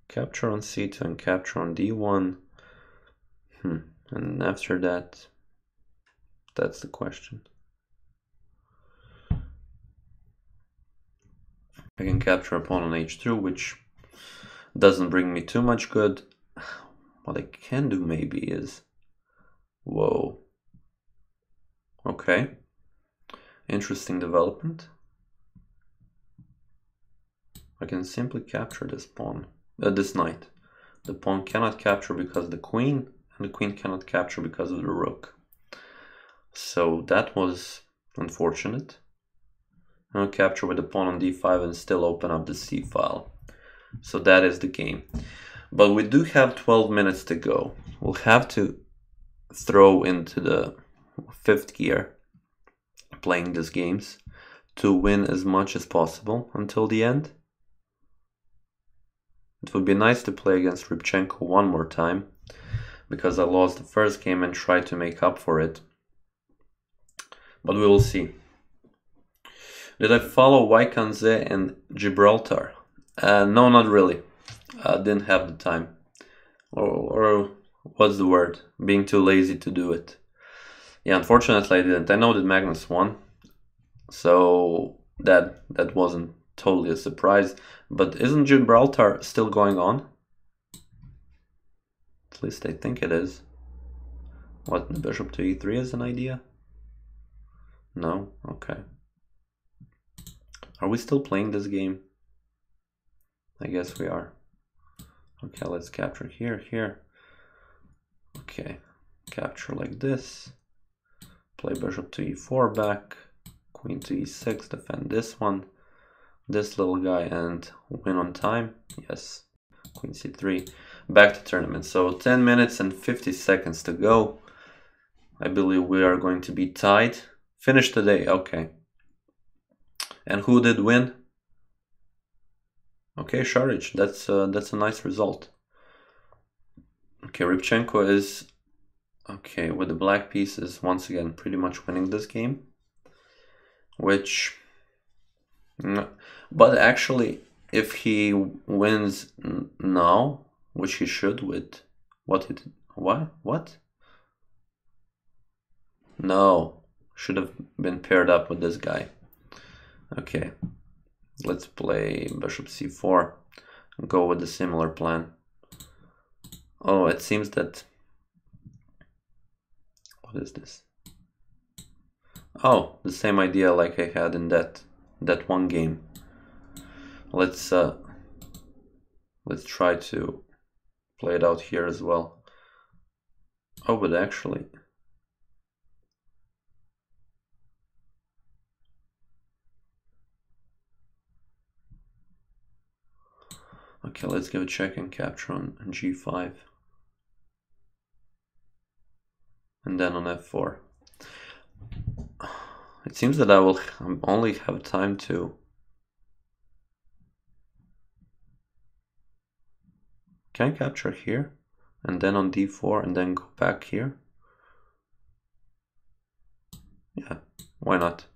[SPEAKER 1] Capture on c2 and capture on d1. And after that, that's the question. I can capture a pawn on h2, which doesn't bring me too much good. What I can do maybe is... Whoa. Okay. Interesting development. I can simply capture this pawn, this knight. The pawn cannot capture because of the queen, and the queen cannot capture because of the rook. So that was unfortunate. I'll capture with the pawn on d5 and still open up the c file. So that is the game. But we do have 12 minutes to go. We'll have to throw into the 5th gear playing these games to win as much as possible until the end. It would be nice to play against Rybchenko one more time, because I lost the first game and tried to make up for it. But we will see. Did I follow Vaikanze and Gibraltar? No, not really. I didn't have the time. Or what's the word? Being too lazy to do it. Yeah, unfortunately I didn't. I know that Magnus won, so that wasn't totally a surprise. But isn't Gibraltar still going on? At least I think it is. What, the bishop to e3 is an idea? No? Okay. Are we still playing this game? I guess we are. Okay, let's capture here. Okay, capture like this. Play bishop to e4 back. Queen to e6, defend this one. This little guy and win on time. Yes. Queen c3. Back to tournament. So 10 minutes and 50 seconds to go. I believe we are going to be tied. Finish the day. Okay. And who did win? Okay, Šarić. That's a nice result. Okay, Rybchenko is okay with the black pieces once again pretty much winning this game. Which, but actually, if he wins now, which he should with what? No, should have been paired up with this guy. Okay, let's play bishop c4 and go with a similar plan. Oh, it seems that, what is this? Oh, the same idea like I had in that one game. Let's try to play it out here as well. Oh, but actually... Okay, let's give a check and capture on g5. And then on f4. It seems that I will only have time to... Can I capture here? And then on d4 and then go back here? Yeah, why not?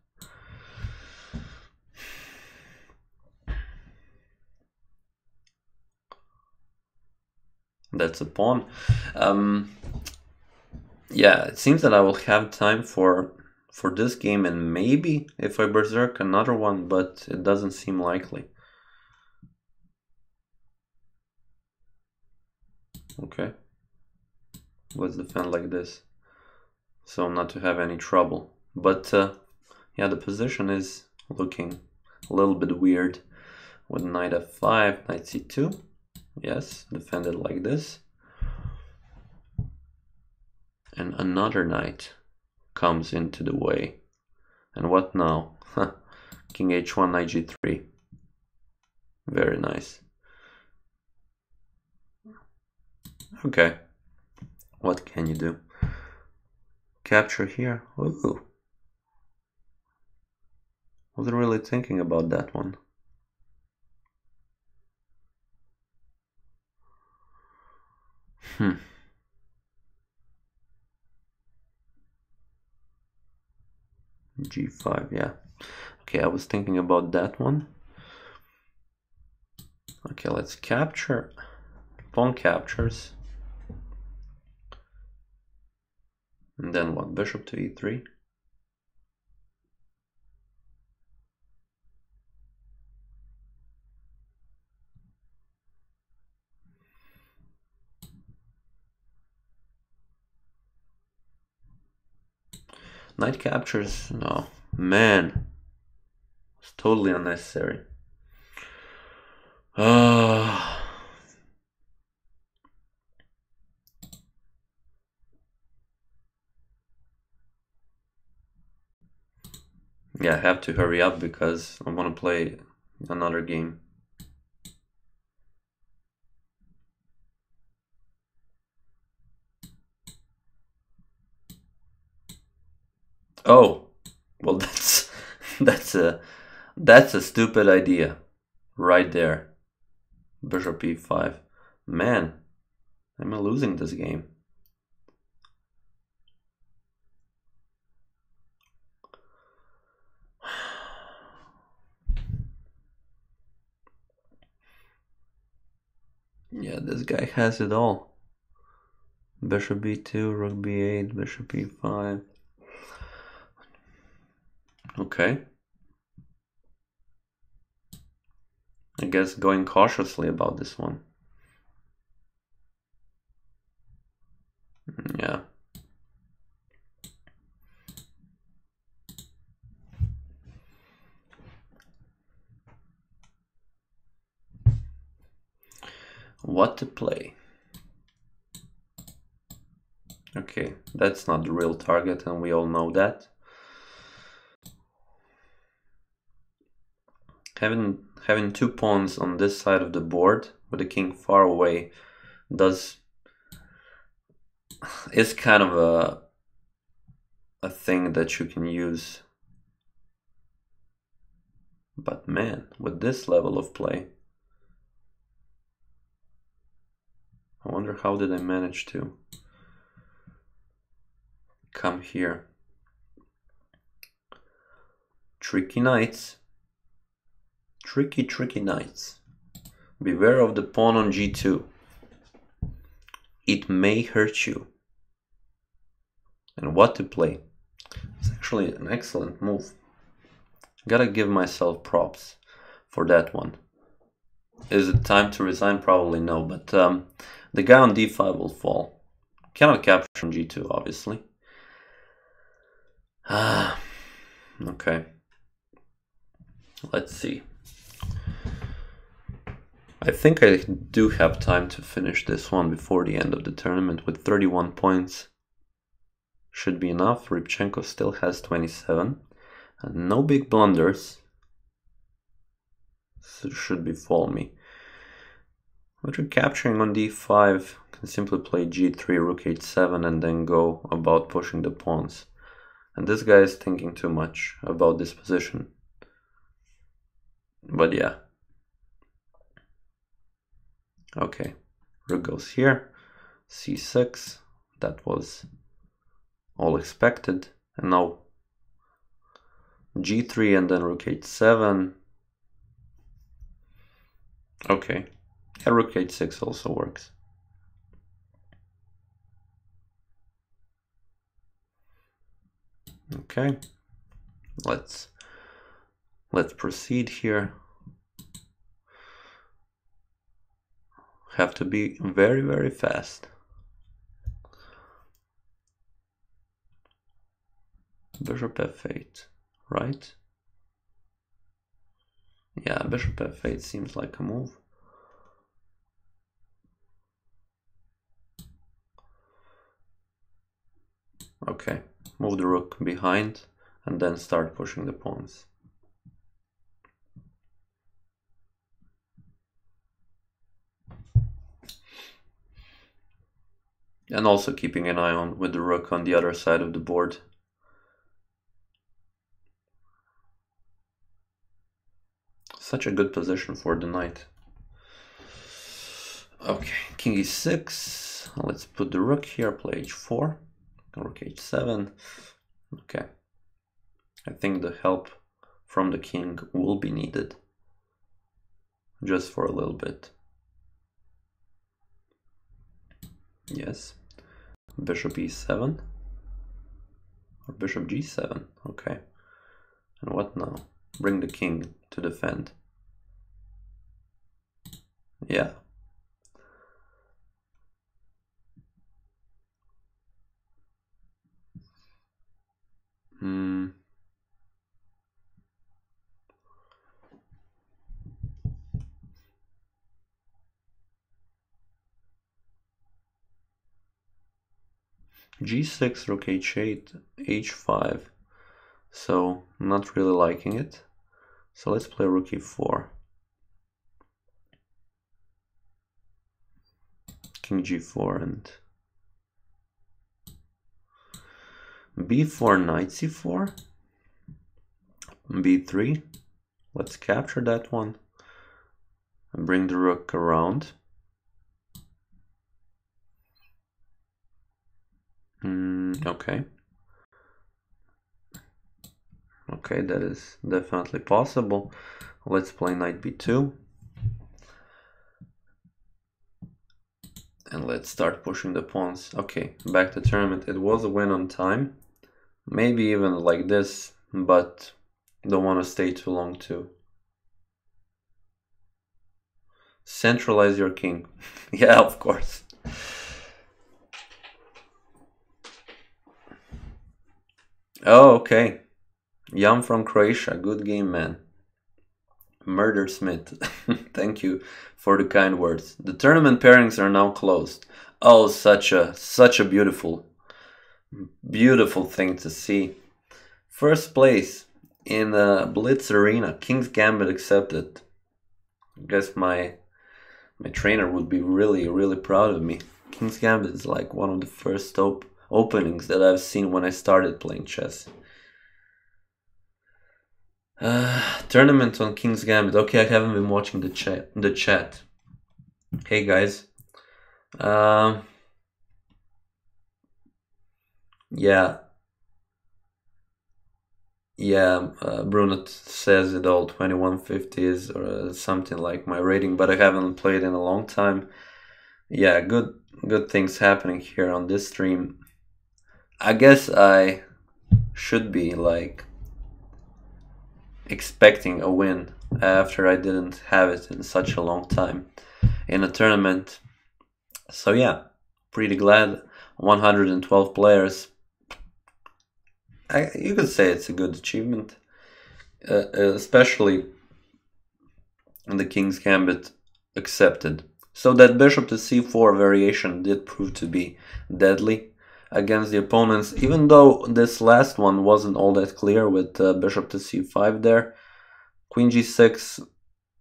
[SPEAKER 1] That's a pawn. Yeah, it seems that I will have time for this game, and maybe if I berserk another one, but it doesn't seem likely. Okay, let's defend like this, so not to have any trouble. But yeah, the position is looking a little bit weird with knight f5, knight c2. Yes, defended like this. And another knight comes into the way. And what now? King h1, knight g3. Very nice. Okay. What can you do? Capture here. Ooh. Wasn't really thinking about that one. G5, yeah. Okay, I was thinking about that one. Okay, let's capture. Pawn captures. And then what? Bishop to e3. Knight captures. No, man, it's totally unnecessary. Yeah, I have to hurry up because I want to play another game. Oh, well, that's a stupid idea, right there. Bishop e5. Man, am I losing this game? Yeah, this guy has it all. Bishop b2, rook b8, bishop e5. Okay. I guess going cautiously about this one. Yeah. What to play? Okay, that's not the real target, and we all know that. Having two pawns on this side of the board with the king far away is kind of a thing that you can use. But man, with this level of play, I wonder how did I manage to come here. Tricky knights. Tricky knights. Beware of the pawn on g2. It may hurt you. And what to play? It's actually an excellent move. Gotta give myself props for that one. Is it time to resign? Probably no, but the guy on d5 will fall. Cannot capture on g2, obviously. Okay. Let's see. I think I do have time to finish this one before the end of the tournament with 31 points. should be enough. Rybchenko still has 27. And no big blunders. So should befall me. But recapturing on d5, can simply play g3, rook h7, and then go about pushing the pawns. And this guy is thinking too much about this position. But yeah. Okay, rook goes here, c6, that was all expected. And now g3 and then rook h7. Okay, yeah, rook h6 also works. Okay, let's proceed here. Have to be very, very fast. Bishop f8, right? Yeah, bishop f8 seems like a move. Okay, move the rook behind and then start pushing the pawns. And also keeping an eye on with the rook on the other side of the board. Such a good position for the knight. Okay, king e6. Let's put the rook here, play h4. Rook h7. Okay. I think the help from the king will be needed. Just for a little bit. Yes. Bishop e7. Or bishop g7. Okay. And what now? Bring the king to defend. Yeah. G6, rook h8, h5. So, not really liking it. So let's play rook e4. King g4 and b4, knight c4. b3. Let's capture that one. And bring the rook around. Okay. Okay, that is definitely possible. Let's play knight b2. And let's start pushing the pawns. Okay, back to tournament. It was a win on time. Maybe even like this, but don't want to stay too long too. Centralize your king. Yeah, of course. Oh, okay. Jan from Croatia. Good game, man. Murder Smith. Thank you for the kind words. The tournament pairings are now closed. Oh, such a beautiful thing to see. First place in Blitz Arena. King's Gambit accepted. I guess my trainer would be really proud of me. King's Gambit is like one of the first openings that I've seen when I started playing chess. Tournament on King's Gambit. Okay, I haven't been watching the chat. Hey guys. Yeah. Brunot says it all. 2150s or something like my rating, but I haven't played in a long time. Yeah, good things happening here on this stream. I guess I should be like expecting a win after I didn't have it in such a long time in a tournament. So yeah, pretty glad. 112 players. You could say it's a good achievement, especially in the King's Gambit accepted. So that bishop to c4 variation did prove to be deadly. against the opponents, even though this last one wasn't all that clear with bishop to c5 there. Queen g6,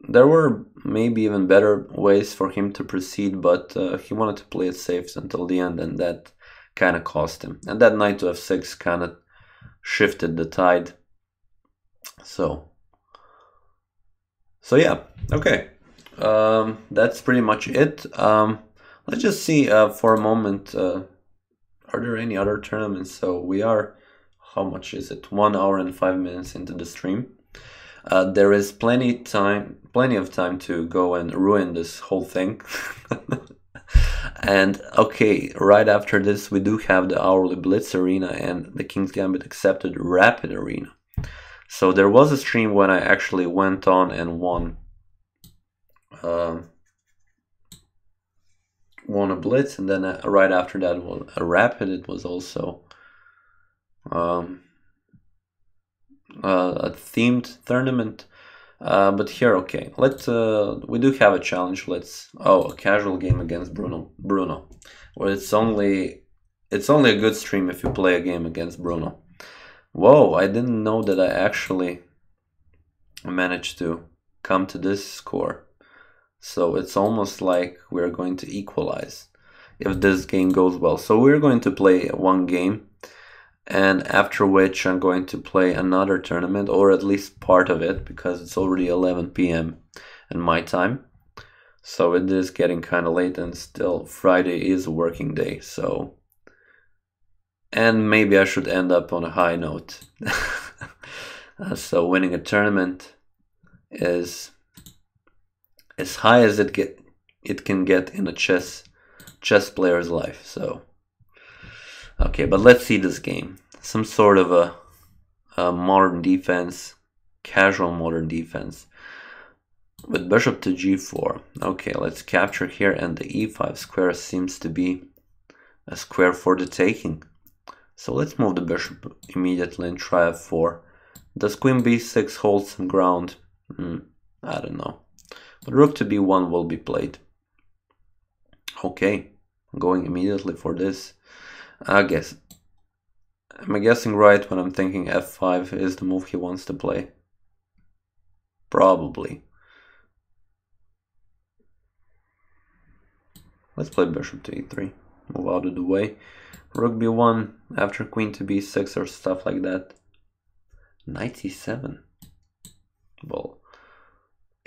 [SPEAKER 1] there were maybe even better ways for him to proceed, but he wanted to play it safe until the end, and that kind of cost him. And that knight to f6 kind of shifted the tide. So yeah, okay. That's pretty much it. Let's just see for a moment, are there any other tournaments? So we are, how much is it? 1 hour and 5 minutes into the stream. There is plenty of time to go and ruin this whole thing. And okay, right after this we do have the hourly Blitz Arena and the King's Gambit accepted Rapid Arena. So there was a stream when I actually went on and won a Blitz, and then right after that was a Rapid. It was also a themed tournament. But here, okay, let's we do have a challenge. A casual game against Bruno. Well, it's only a good stream if you play a game against Bruno. Whoa, I didn't know that I actually managed to come to this score. So it's almost like we're going to equalize if this game goes well. So we're going to play one game, and after which I'm going to play another tournament, or at least part of it, because it's already 11 p.m. in my time. So it is getting kind of late, and still Friday is a working day. So, and maybe I should end up on a high note. So winning a tournament is as high as it can get in a chess player's life. So okay, but let's see this game. Some sort of a modern defense, casual modern defense with bishop to g4. Okay, let's capture here, and the e5 square seems to be a square for the taking. So let's move the bishop immediately and try f4. Does queen b6 hold some ground? I don't know. But rook to b1 will be played. Okay, going immediately for this. Am I guessing right when I'm thinking f5 is the move he wants to play? Probably. Let's play bishop to e3. Move out of the way. Rook b1 after queen to b6 or stuff like that. Knight c7. Well,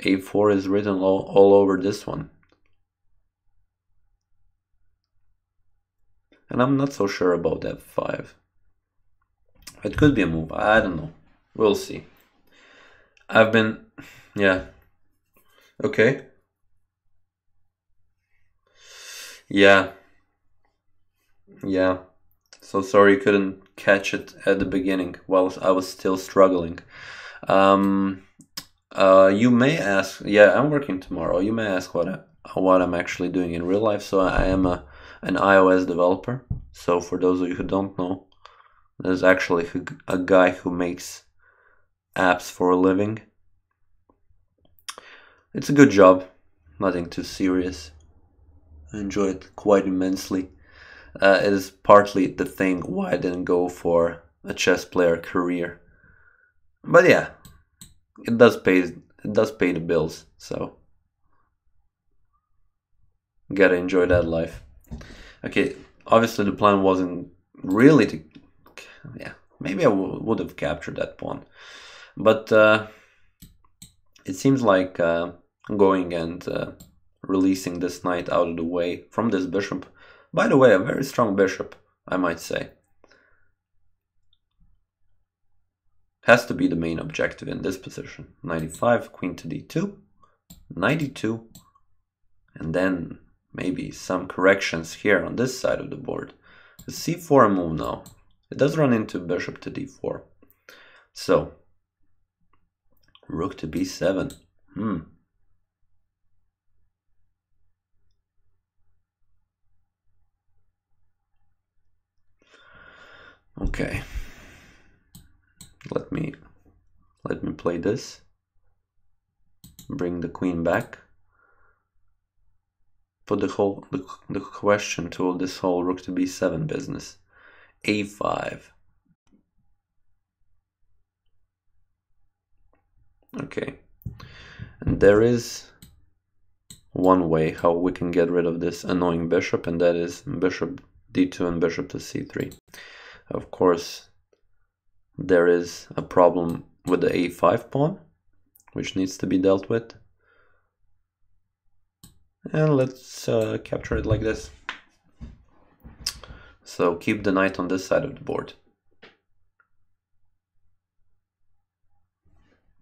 [SPEAKER 1] a4 is written all over this one. And I'm not so sure about f5. It could be a move. I don't know. We'll see. Yeah. Okay. Yeah. So sorry you couldn't catch it at the beginning while I was still struggling. You may ask, yeah, I'm working tomorrow. You may ask what I'm actually doing in real life. So I am an iOS developer. So for those of you who don't know, there's actually a guy who makes apps for a living. It's a good job, nothing too serious. I enjoy it quite immensely. It is partly the thing why I didn't go for a chess player career. But yeah, it does pay the bills, so gotta enjoy that life. Okay, obviously the plan wasn't really to, yeah, maybe I would have captured that pawn, but it seems like going and releasing this knight out of the way from this bishop. By the way, a very strong bishop, I might say. Has to be the main objective in this position. 95, queen to d2, 92, and then maybe some corrections here on this side of the board. The c4 move now. It does run into bishop to d4. So, rook to b7. Okay. Let me play this. Bring the queen back. Put the question to this whole rook to b7 business. a5. Okay, and there is one way how we can get rid of this annoying bishop, and that is bishop d2 and bishop to c3. Of course, there is a problem with the a5 pawn, which needs to be dealt with. And let's capture it like this. So keep the knight on this side of the board.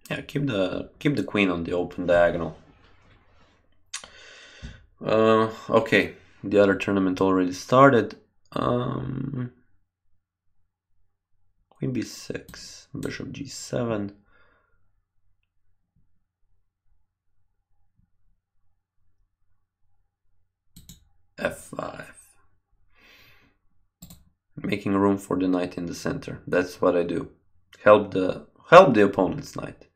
[SPEAKER 1] Yeah, keep the queen on the open diagonal. Okay, the other tournament already started. Queen b6, bishop g7. f5. Making room for the knight in the center. That's what I do. Help the opponent's knight.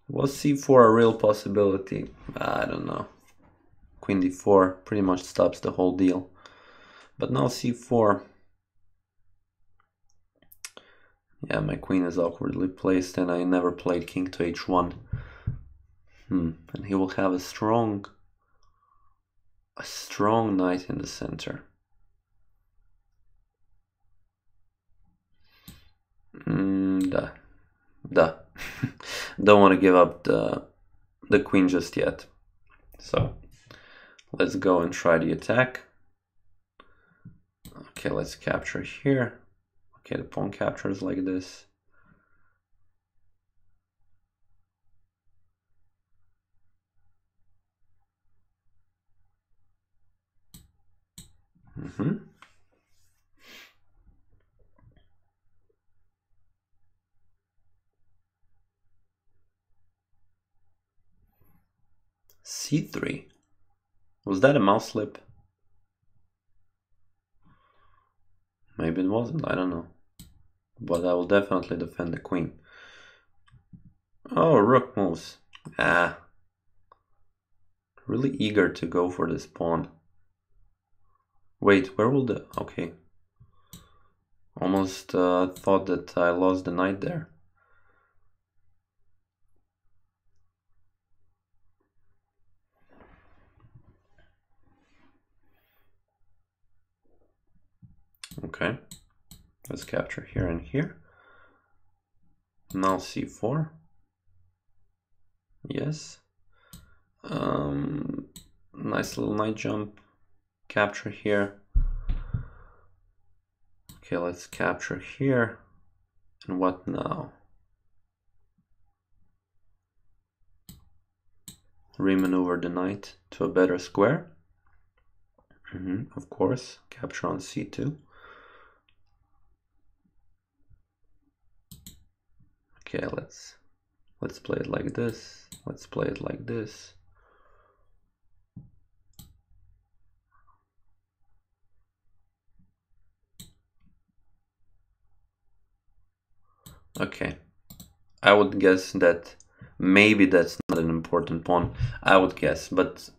[SPEAKER 1] Was c4 a real possibility? I don't know. Queen d4 pretty much stops the whole deal. But now c4. Yeah, my queen is awkwardly placed and I never played king to h1. And he will have a strong knight in the center. Don't want to give up the queen just yet. So let's go and try the attack. Okay, let's capture here. Okay, the pawn captures like this. c3. Was that a mouse slip? Maybe it wasn't, I don't know. But I will definitely defend the queen. Oh, rook moves. Really eager to go for this pawn. Wait, where will the... Okay. Almost thought that I lost the knight there. Okay. Let's capture here and here. Now c4. Yes. Nice little knight jump. Capture here. Okay, let's capture here. And what now? Remaneuver the knight to a better square. Of course, capture on c2. Okay, let's play it like this. Let's play it like this. Okay, I would guess that maybe that's not an important pawn. I would guess, but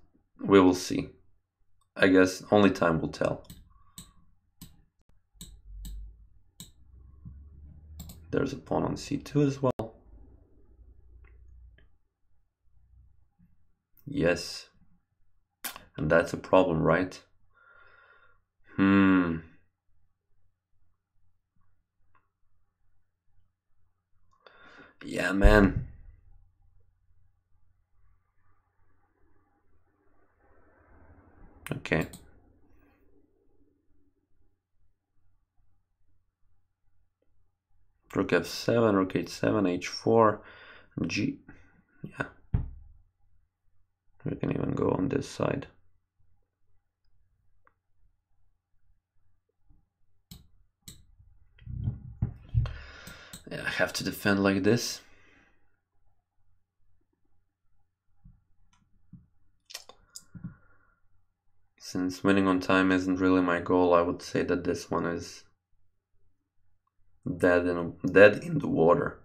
[SPEAKER 1] we will see. I guess only time will tell. There's a pawn on c2 as well. Yes. And that's a problem, right? Yeah, man. Okay. Rook f7, rook h7, h4, g. Yeah. We can even go on this side. Yeah, I have to defend like this. Since winning on time isn't really my goal, I would say that this one is dead in the water.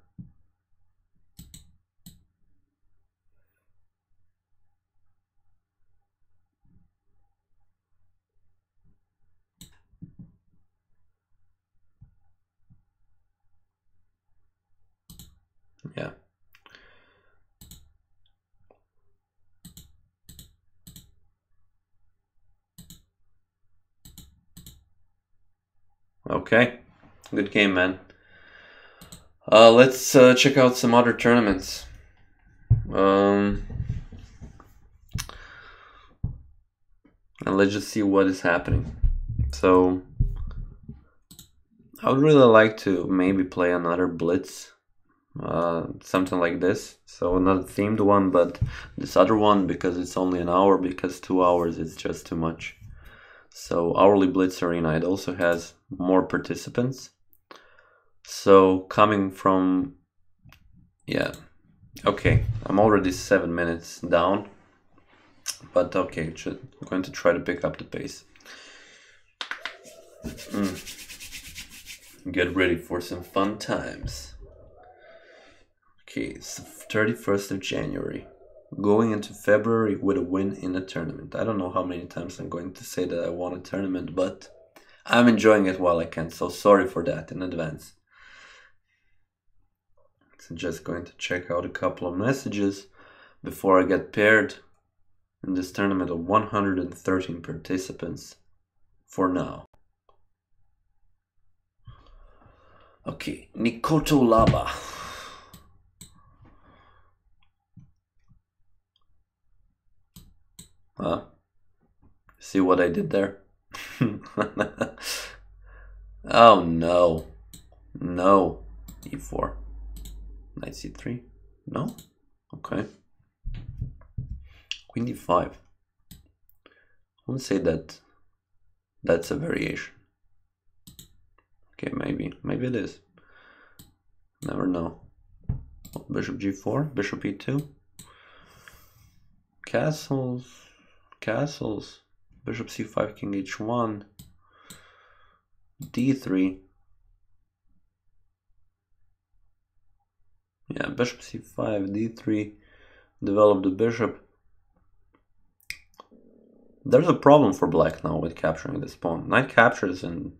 [SPEAKER 1] Okay, good game, man. Let's check out some other tournaments. And let's just see what is happening. So I would really like to maybe play another Blitz, something like this. So not a themed one, but this other one, because it's only an hour, because 2 hours is just too much. So hourly Blitz Arena, it also has more participants. So coming from, yeah, okay, I'm already 7 minutes down, but okay, I'm going to try to pick up the pace. Get ready for some fun times. Okay, it's the 31st of January. Going into February with a win in a tournament. I don't know how many times I'm going to say that I won a tournament, but I'm enjoying it while I can, so sorry for that in advance. So just going to check out a couple of messages before I get paired in this tournament of 113 participants for now. Okay, Nikoto Laba. See what I did there? Oh no. No. E4. Knight c3. No? Okay. Queen d5. I wouldn't say that that's a variation. Okay, maybe it is. Never know. Bishop g4, bishop e2. Castles. Bishop c5, king h1. d3. Yeah, bishop c5, d3. Develop the bishop. There's a problem for black now with capturing this pawn. Knight captures and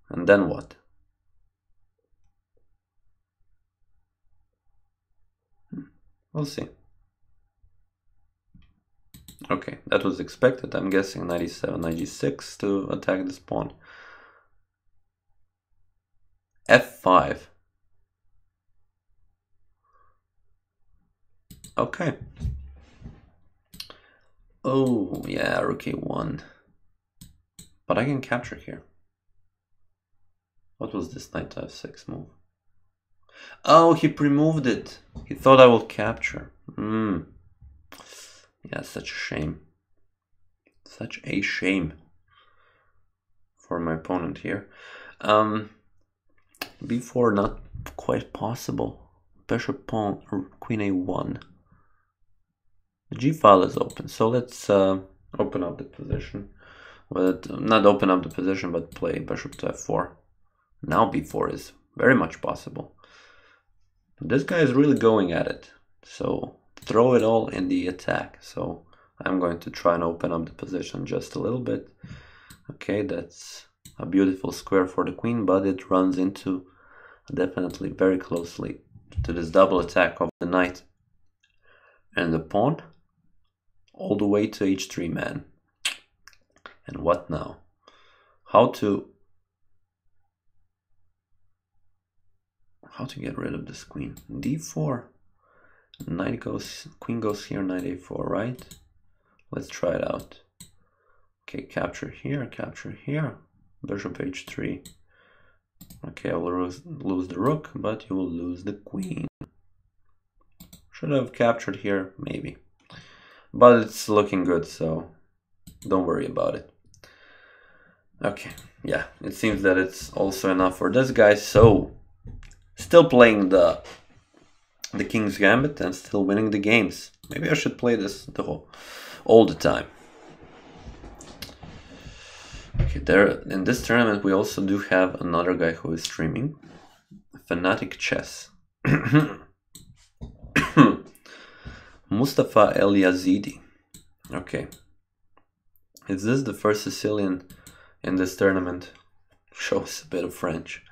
[SPEAKER 1] then what? We'll see. Okay, that was expected. I'm guessing 97, 96 to attack this pawn. f5. Okay. Oh, yeah, rook a1. But I can capture here. What was this knight to f6 move? Oh, he pre-moved it. He thought I will capture. Yeah, such a shame. Such a shame for my opponent here. b4 not quite possible. Bishop pawn or queen a1. The g file is open, so let's open up the position. Well, not open up the position, but play bishop to f4. Now b4 is very much possible. This guy is really going at it, so throw it all in the attack. So I'm going to try and open up the position just a little bit. Okay, that's a beautiful square for the queen, but it runs into definitely very closely to this double attack of the knight and the pawn all the way to h3, man. And what now? How to get rid of this queen? d4. Knight goes, queen goes here, knight a4, right? Let's try it out. Okay, capture here, bishop h3. Okay, I will lose the rook, but you will lose the queen. Should have captured here, maybe. But it's looking good, so don't worry about it. Okay, yeah, it seems that it's also enough for this guy, so still playing the King's Gambit and still winning the games. Maybe I should play this all the time. Okay, there in this tournament we also do have another guy who is streaming, Fanatic Chess. Mustafa El Yazidi. Okay. Is this the first Sicilian in this tournament? Shows a bit of French.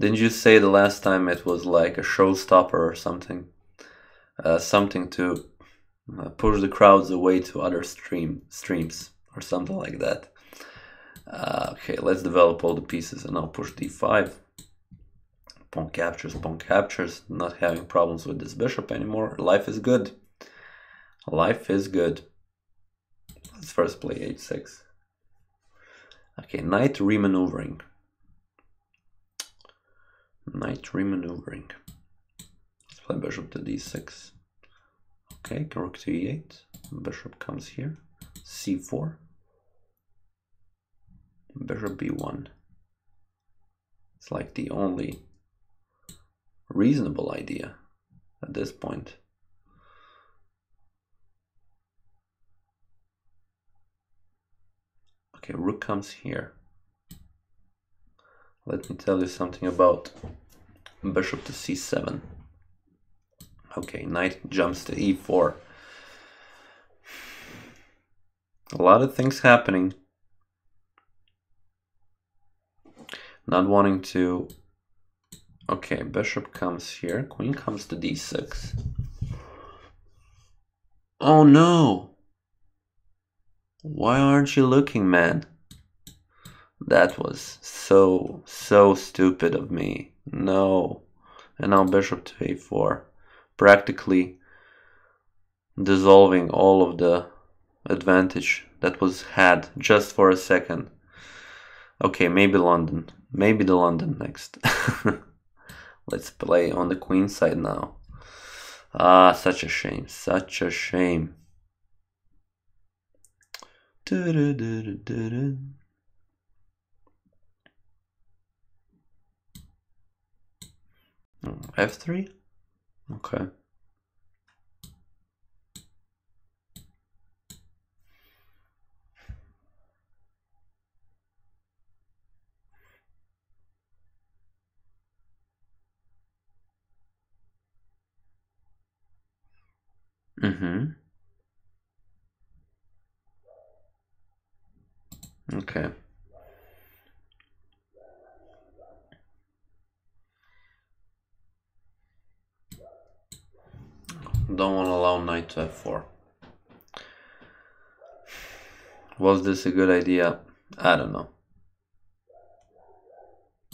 [SPEAKER 1] Didn't you say the last time it was like a showstopper or something? Something to push the crowds away to other streams or something like that. Okay, let's develop all the pieces and now push d5. Pawn captures, not having problems with this bishop anymore. Life is good. Life is good. Let's first play h6. Okay, knight remaneuvering. Knight remaneuvering. Let's play bishop to d6. Okay, rook to e8. Bishop comes here. c4. Bishop b1. It's like the only reasonable idea at this point. Okay, rook comes here. Let me tell you something about bishop to c7. Okay, knight jumps to e4. A lot of things happening. Not wanting to... Okay, bishop comes here. Queen comes to d6. Oh no! Why aren't you looking, man? That was so stupid of me. No. And now bishop to a4. Practically dissolving all of the advantage that was had just for a second. Okay, maybe London. Maybe the London next. Let's play on the queen side now. Ah, such a shame. Such a shame. F3? Okay. Okay. Don't want to allow knight to f4. Was this a good idea? I don't know.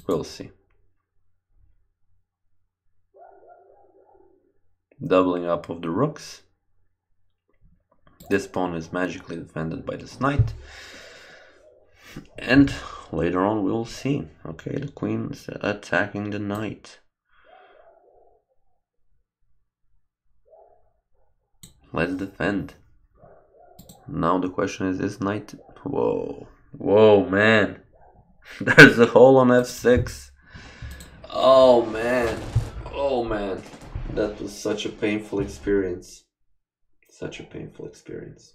[SPEAKER 1] We'll see. Doubling up of the rooks. This pawn is magically defended by this knight. And later on we'll see. Okay, the queen is attacking the knight. Let's defend. Now the question is knight... Whoa. Whoa, man. There's a hole on f6. Oh, man. Oh, man. That was such a painful experience. Such a painful experience.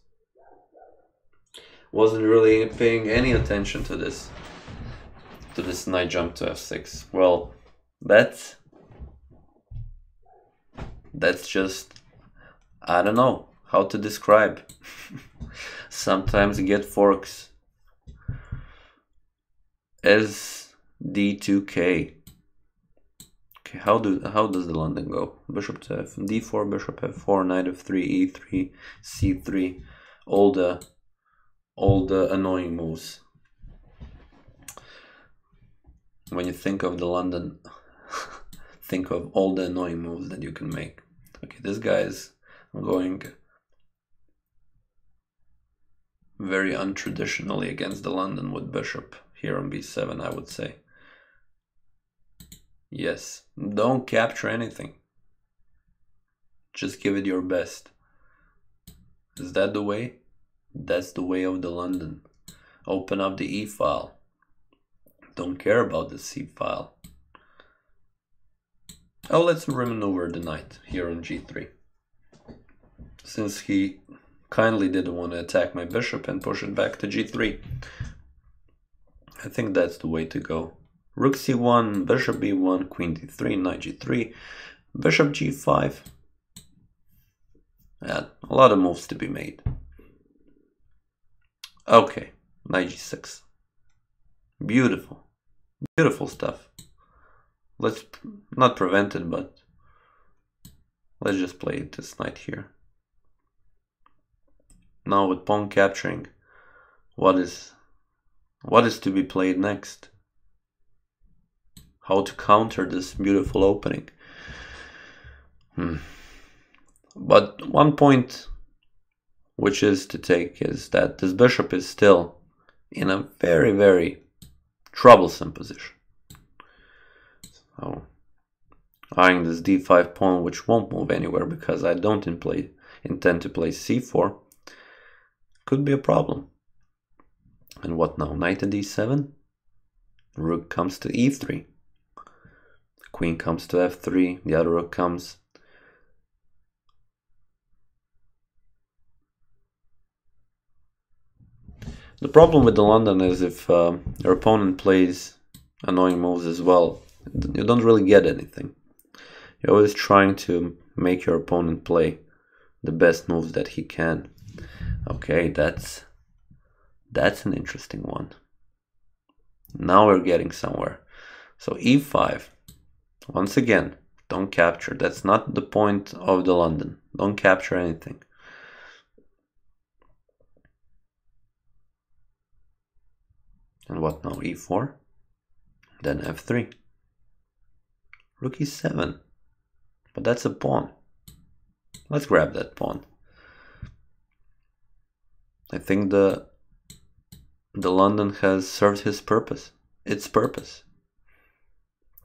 [SPEAKER 1] Wasn't really paying any attention to this knight jump to f6. Well, that's just, I don't know how to describe. Sometimes you get forks. S D2K. Okay, how does the London go? Bishop to f d4, bishop f4, knight f3, e3, c3, all the annoying moves. When you think of the London, think of all the annoying moves that you can make. Okay, this guy is going very untraditionally against the London with bishop here on b7, I would say. Yes, don't capture anything. Just give it your best. Is that the way? That's the way of the London. Open up the E file. Don't care about the C file. Oh, let's remaneuver the knight here on g3. Since he kindly didn't want to attack my bishop and push it back to g3. I think that's the way to go. Rook c1, bishop b1, queen d3, knight g3, bishop g5. Yeah, a lot of moves to be made. Okay, knight g6. Beautiful. Beautiful stuff. Let's not prevent it, but let's just play this knight here. Now with pawn capturing, what is What is to be played next? How to counter this beautiful opening? But one point which is to take is that this bishop is still in a very, very troublesome position. So, eyeing this d5 pawn, which won't move anywhere because I don't intend to play c4, could be a problem. And what now? Knight to d7? Rook comes to e3. Queen comes to f3. The other rook comes. The problem with the London is if your opponent plays annoying moves as well, you don't really get anything. You're always trying to make your opponent play the best moves that he can. Okay, that's an interesting one. Now we're getting somewhere. So e5. Once again, don't capture. That's not the point of the London. Don't capture anything. And what now? e4. Then f3. Rook e7. But that's a pawn. Let's grab that pawn. I think the London has served his purpose. Its purpose.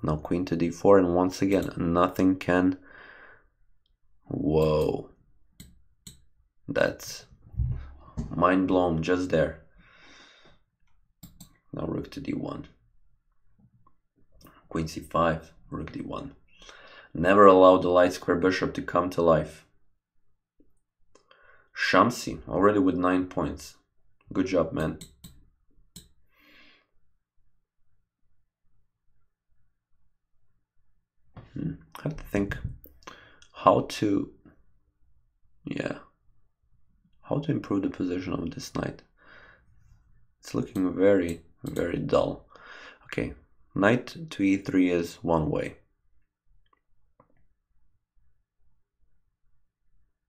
[SPEAKER 1] Now queen to d4, and once again, nothing can... Whoa. That's mind blown just there. Now rook to d1. Queen c5, rook d1. Never allow the light square bishop to come to life. Shamsi, already with 9 points. Good job, man. I have to think how to improve the position of this knight. It's looking very, very dull. Okay, knight to e3 is one way.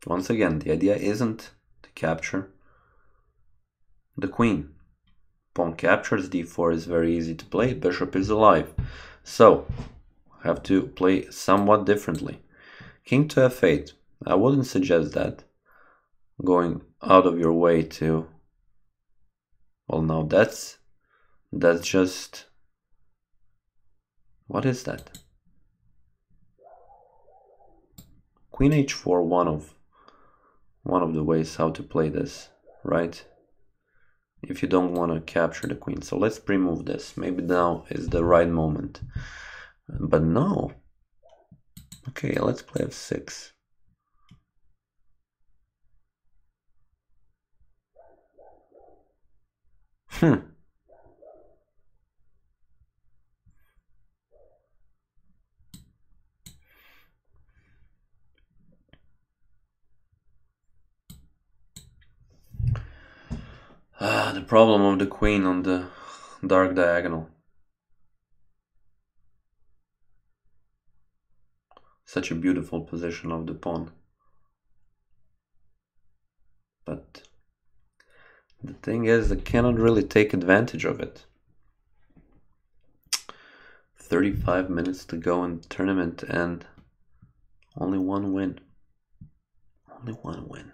[SPEAKER 1] Once again, the idea isn't to capture the queen. Pawn captures, d4 is very easy to play, bishop is alive. So, I have to play somewhat differently. King to f8. I wouldn't suggest that. Going out of your way to... Well, now that's just... What is that? Queen h4, one of the ways how to play this, right? If you don't want to capture the queen. So let's pre-move this. Maybe now is the right moment. But no. Okay, let's play f6. The problem of the queen on the dark diagonal. Such a beautiful position of the pawn. But the thing is, I cannot really take advantage of it. 35 minutes to go in the tournament and only one win. Only one win.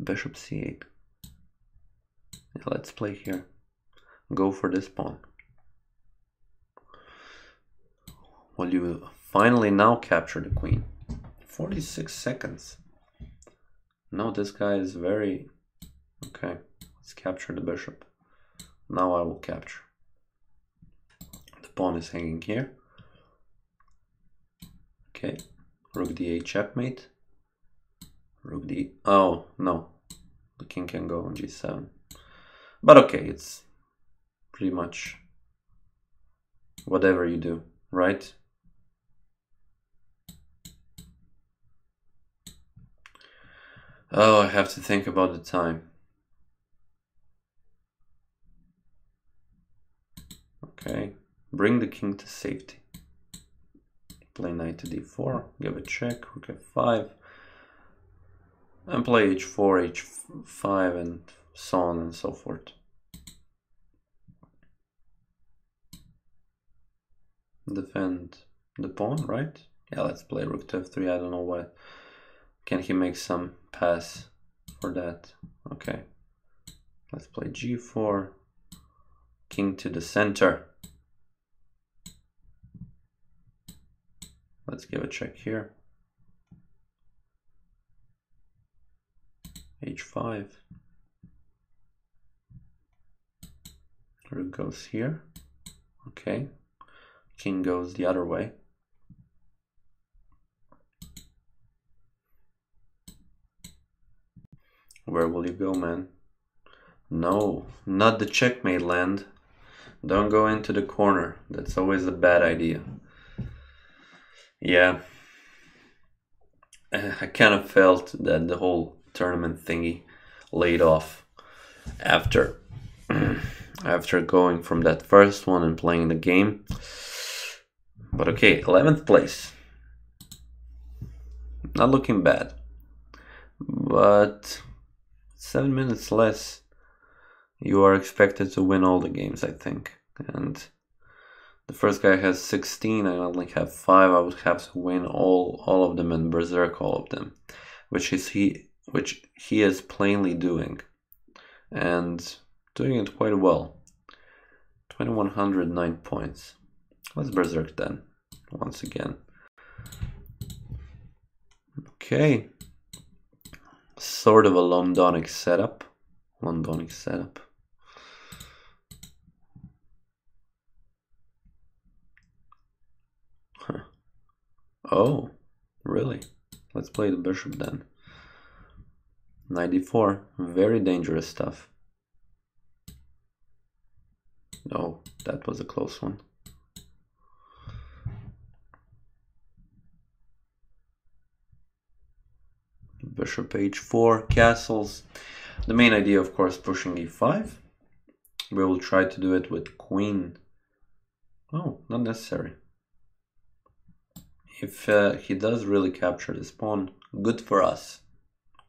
[SPEAKER 1] Bishop c8. Yeah, let's play here. Go for this pawn. Will you finally now capture the queen? 46 seconds. No, this guy is very... Okay, let's capture the bishop. Now I will capture. The pawn is hanging here. Okay, rook d8 checkmate. Rook d... Oh, no. The king can go on g7. But okay, it's pretty much whatever you do, right? Oh, I have to think about the time. Okay, bring the king to safety. Play knight to d4, give a check, rook f5. And play h4, h5, and so on and so forth. defend the pawn, right? Yeah, let's play rook to f3. I don't know why. Can he make some pass for that? Okay. Let's play g4. King to the center. Let's give a check here. h5. Rook goes here. Okay. King goes the other way. Where will you go, man? No, not the checkmate land. Don't go into the corner. That's always a bad idea. Yeah. I kind of felt that the whole tournament thingy laid off after after going from that first one and playing the game. But okay, 11th place. Not looking bad. But 7 minutes less. You are expected to win all the games, I think. And the first guy has 16, I only have 5. I would have to win all of them and berserk all of them, which he is plainly doing, and doing it quite well. 2109 points. Let's berserk then once again. Okay, sort of a Londonic setup. Oh, really? Let's play the bishop then. 94, very dangerous stuff. Oh, that was a close one. Bishop h4, castles. The main idea, of course, pushing e5. We will try to do it with queen. Oh, not necessary. If he does really capture this pawn, good for us.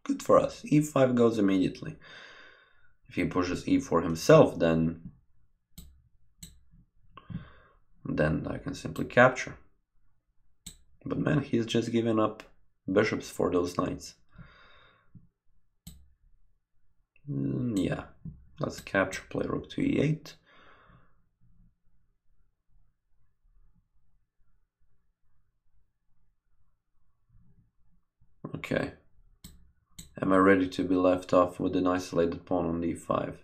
[SPEAKER 1] Good for us. e5 goes immediately. If he pushes e4 himself, then I can simply capture. But man, he's just giving up bishops for those knights. Yeah, let's capture, play rook to e8. Okay. Am I ready to be left off with an isolated pawn on d5?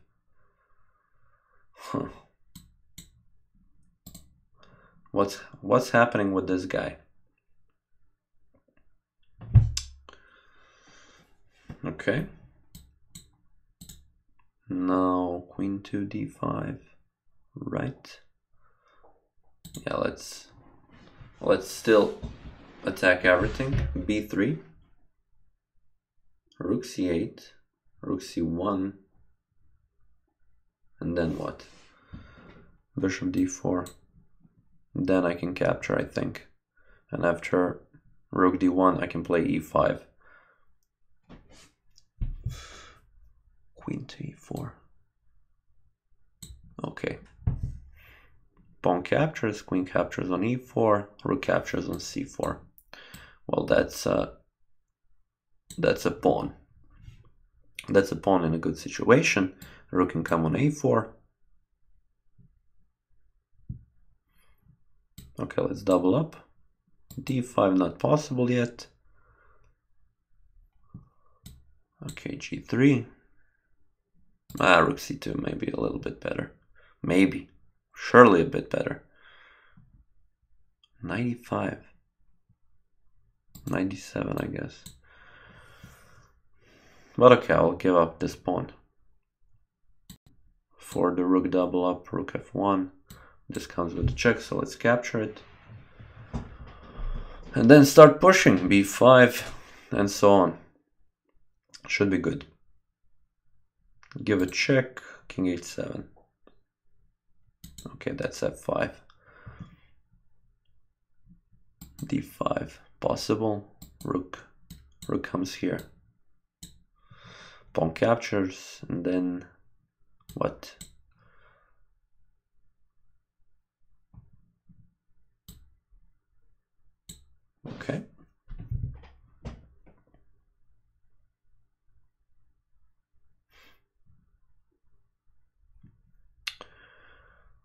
[SPEAKER 1] Huh. What's happening with this guy? Okay. Now queen to d5, right? Yeah, let's still attack everything. b3, rook c8, rook c1, and then what? Bishop d4. Then I can capture, I think. And after rook d1, I can play e5. Queen to e4. Okay. Pawn captures, queen captures on e4, rook captures on c4. Well, that's a pawn. That's a pawn in a good situation. Rook can come on a4. Okay, let's double up. d5 not possible yet. Okay, g3. Rook c2 maybe a little bit better. Maybe. Surely a bit better. 95. 97, I guess. But okay, I'll give up this pawn. For the rook double up, rook f1. This comes with the check, so let's capture it. And then start pushing, b5, and so on. Should be good. Give a check, king h7. Okay, that's f5. d5, possible. Rook comes here. Pawn captures, and then what? Okay.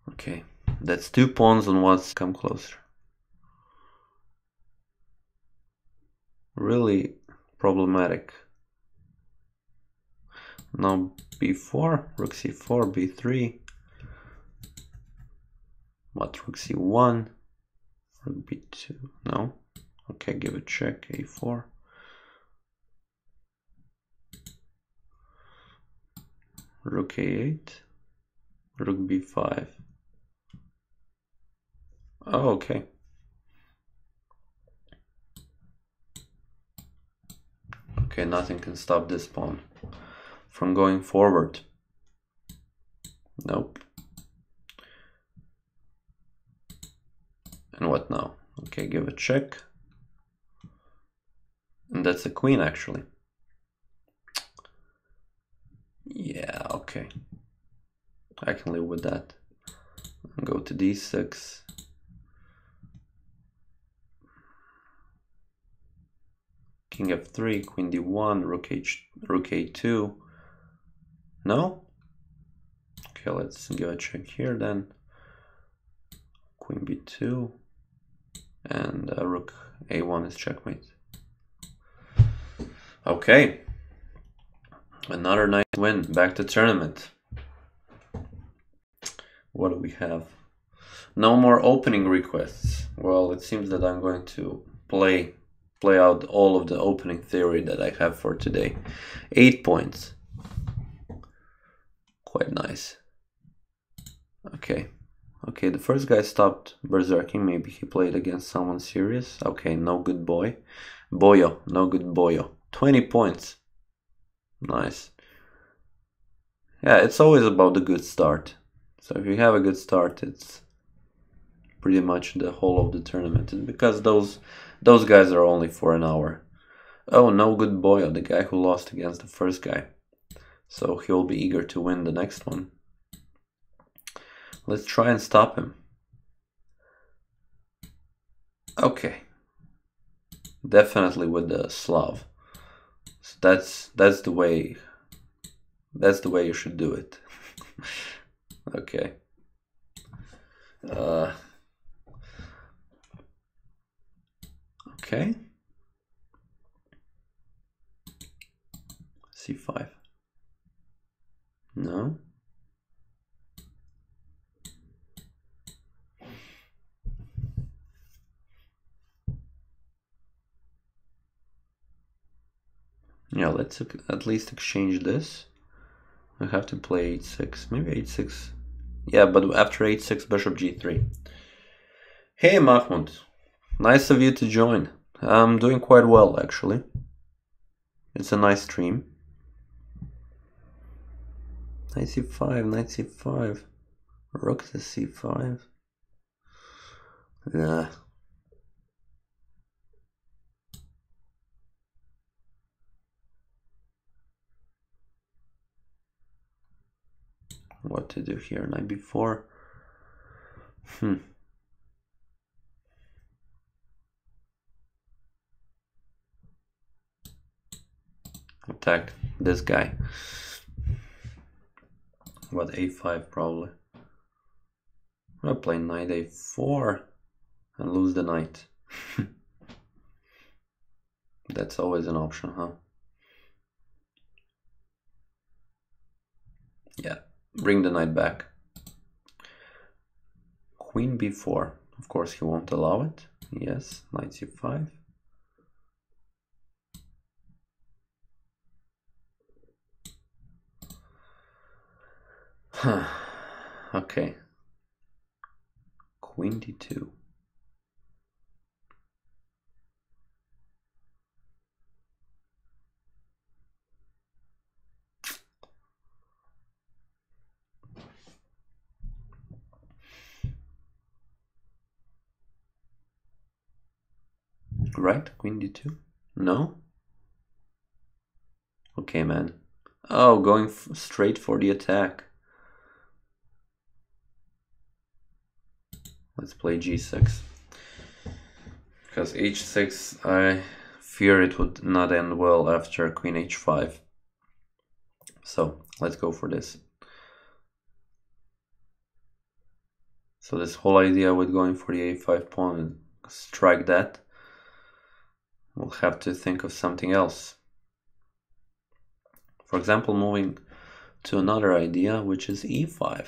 [SPEAKER 1] Okay, that's 2 pawns on what's come closer. Really problematic. Now b4, rook c4, b3. What, rook c1, rook b2, no. Okay, give a check, a4. Rook a8, rook b5. Oh, okay. Okay, nothing can stop this pawn from going forward. Nope. And what now? Okay, give a check. And that's a queen, actually. Yeah, okay. I can live with that. Go to d6. King f3, queen d1, rook a2. No? Okay, let's give a check here then. Queen b2. And rook a1 is checkmate. Okay. Another nice win. Back to tournament. What do we have? No more opening requests. Well, it seems that I'm going to play out all of the opening theory that I have for today. 8 points. Quite nice. Okay. Okay, the first guy stopped berserking. Maybe he played against someone serious. Okay, no good boy. Boyo, no good boyo. 20 points. Nice. Yeah, it's always about the good start. So if you have a good start, it's pretty much the whole of the tournament. It's because those guys are only for an hour. Oh, no good boyo, the guy who lost against the first guy. So he'll be eager to win the next one. Let's try and stop him. Okay. Definitely with the Slav. So that's the way. That's the way you should do it. Okay. Okay. c5. No. Yeah, let's at least exchange this. I have to play h6. Maybe h6. Yeah, but after h6, bishop g3. Hey, Mahmoud. Nice of you to join. I'm doing quite well, actually. It's a nice stream. Knight c5, knight c5. Rook to c5. Nah. What to do here? Knight b4. Attack this guy. What, a5 probably. I'll play knight a4 and lose the knight. That's always an option, huh? Yeah, bring the knight back. Queen b4. Of course he won't allow it. Yes, knight c5. Okay. Queen d2. Right? Queen d2? No? Okay, man. Oh, going straight for the attack. Let's play g6. Because h6, I fear it would not end well after queen h5. So let's go for this. So this whole idea with going for the a5 pawn and strike that, we'll have to think of something else. For example, moving to another idea, which is e5,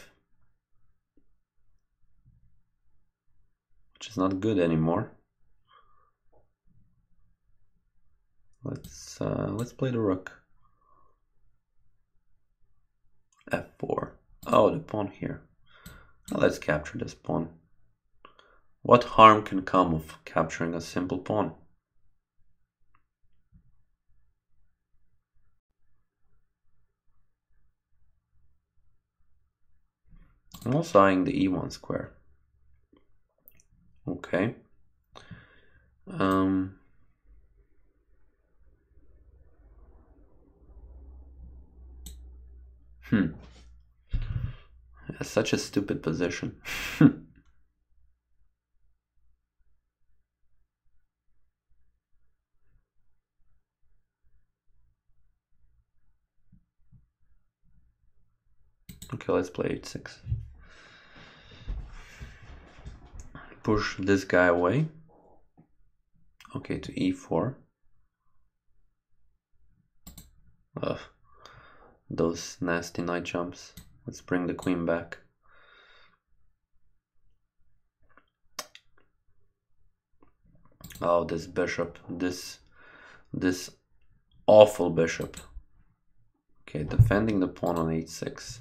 [SPEAKER 1] which is not good anymore. Let's play the rook. f4. Oh, the pawn here. Now let's capture this pawn. What harm can come of capturing a simple pawn? I'm also eyeing the e1 square. Okay. That's such a stupid position. Okay, let's play h6. Push this guy away. Okay, to e4. Ugh, those nasty knight jumps. Let's bring the queen back. Oh, this bishop, this awful bishop. Okay, defending the pawn on h6.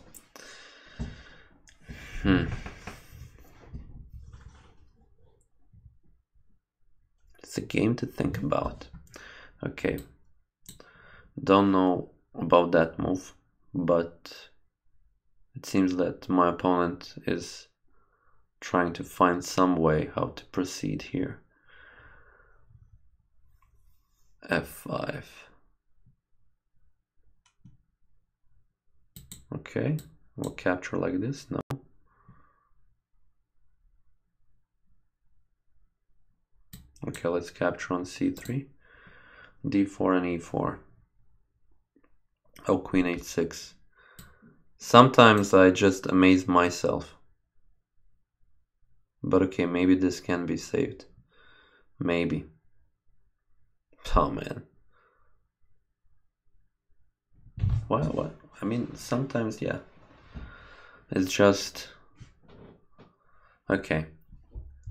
[SPEAKER 1] It's a game to think about. Okay, don't know about that move, but it seems that my opponent is trying to find some way how to proceed here. f5. Okay, we'll capture like this. No. Okay, let's capture on c3, d4 and e4. Oh, queen h6. Sometimes I just amaze myself. But okay, maybe this can be saved. Maybe. Oh man. What? I mean, sometimes, yeah. It's just... Okay.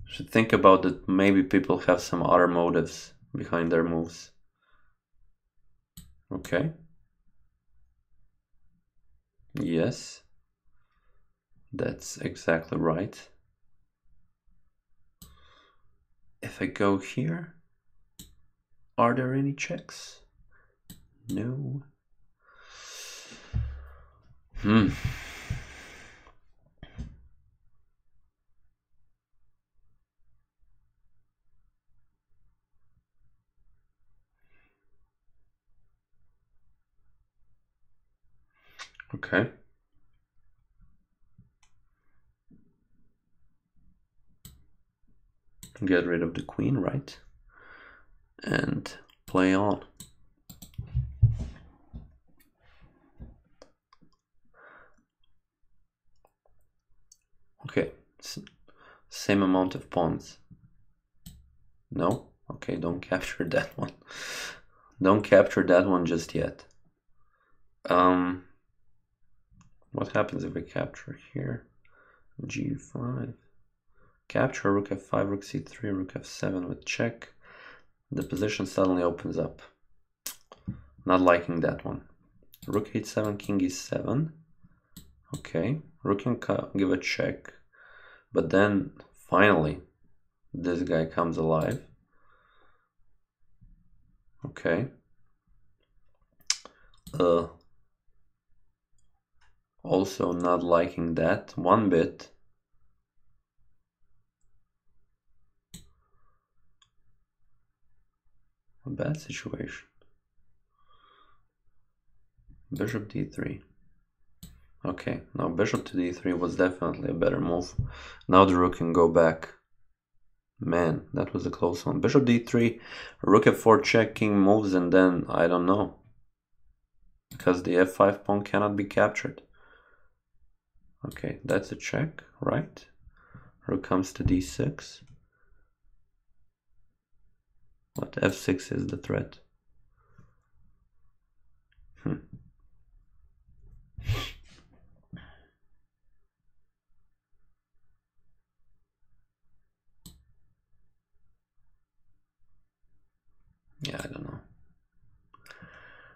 [SPEAKER 1] Should think about that. Maybe people have some other motives behind their moves. Okay. Yes. That's exactly right. If I go here, are there any checks? No. Okay. Get rid of the queen, right? And play on. Okay, same amount of pawns. No? Okay, don't capture that one. Don't capture that one just yet. What happens if I capture here? g5. Capture rook f5, rook c3, rook f7 with check. The position suddenly opens up. Not liking that one. Rook h7, king e7. Okay, rook can give a check. But then, finally, this guy comes alive. Okay. Also not liking that one bit. A bad situation. Bishop d3. Okay, now bishop to d3 was definitely a better move. Now the rook can go back. Man, that was a close one. Bishop d3, rook f4 check, king moves, and then I don't know. Because the f5 pawn cannot be captured. Okay, that's a check, right? Rook comes to d6. What, f6 is the threat. Yeah, I don't know.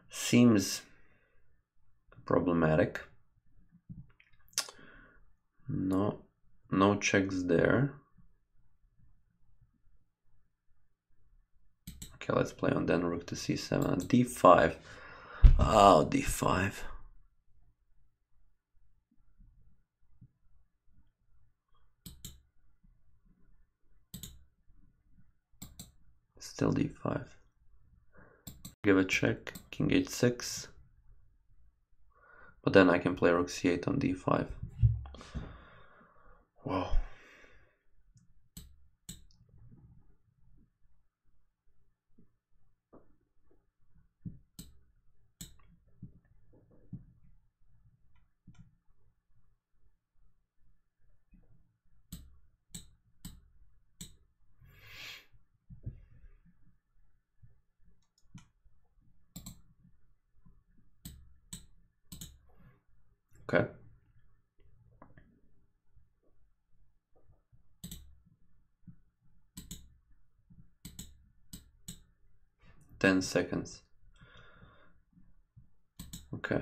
[SPEAKER 1] Seems problematic. No checks there. Okay, let's play on then rook to c7. d5. Oh, d5. Still d5. Give a check. King h6. But then I can play rook c8 on d5. Whoa. Okay. 10 seconds. Okay.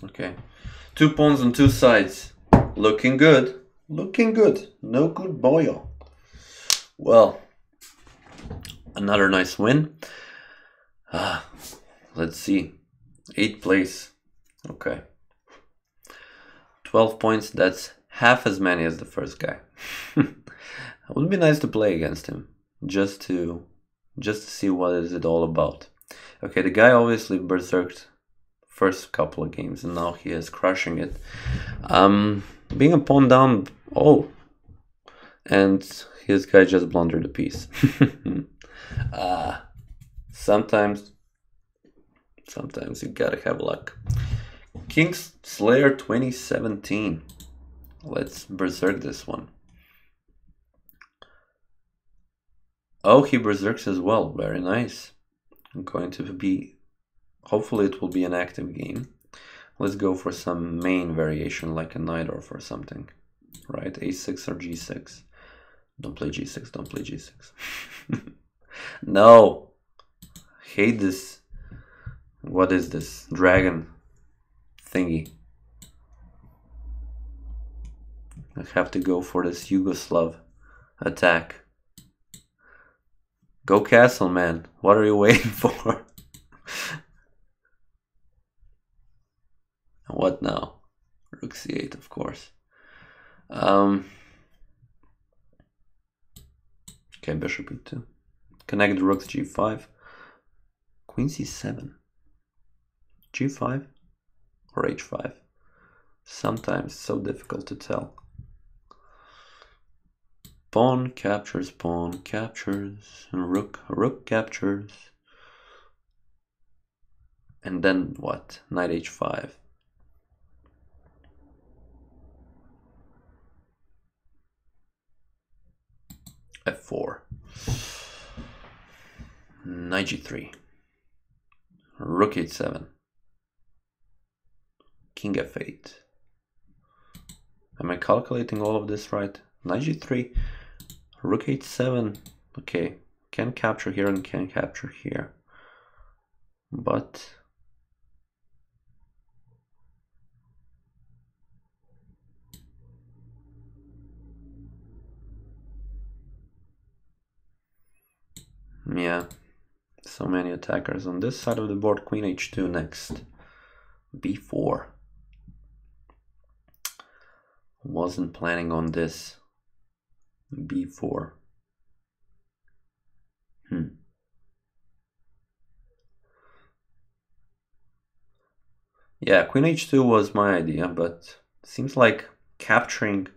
[SPEAKER 1] Okay. 2 pawns on 2 sides. Looking good. Looking good. No good boyo. Well, another nice win. Let's see. 8th place. Okay. 12 points. That's half as many as the first guy. It would be nice to play against him. Just to see what is it all about. Okay, the guy obviously berserked first couple of games, and now he is crushing it. Being a pawn down, and his guy just blundered a piece. Sometimes you gotta have luck. King's Slayer 2017. Let's berserk this one. Oh, he berserks as well. Very nice. I'm going to be... Hopefully it will be an active game. Let's go for some main variation, like a knight or something. Right? a6 or g6. Don't play g6, don't play g6. No! Hate this. What is this? Dragon thingy. I have to go for this Yugoslav attack. Go castle, man. What are you waiting for? What now? Rook c8, of course. Okay, bishop e2. Connect the rooks g5. Queen c7. g5 or h5. Sometimes so difficult to tell. Pawn captures, rook captures. And then what? Knight h5. f4. Knight g3. Rook h7. King f8. Am I calculating all of this right? Knight g3. Rook h7. Okay, can capture here and can capture here. But yeah, so many attackers on this side of the board. Queen h2 next. b4. Wasn't planning on this. b4. Yeah, queen h2 was my idea, but seems like capturing...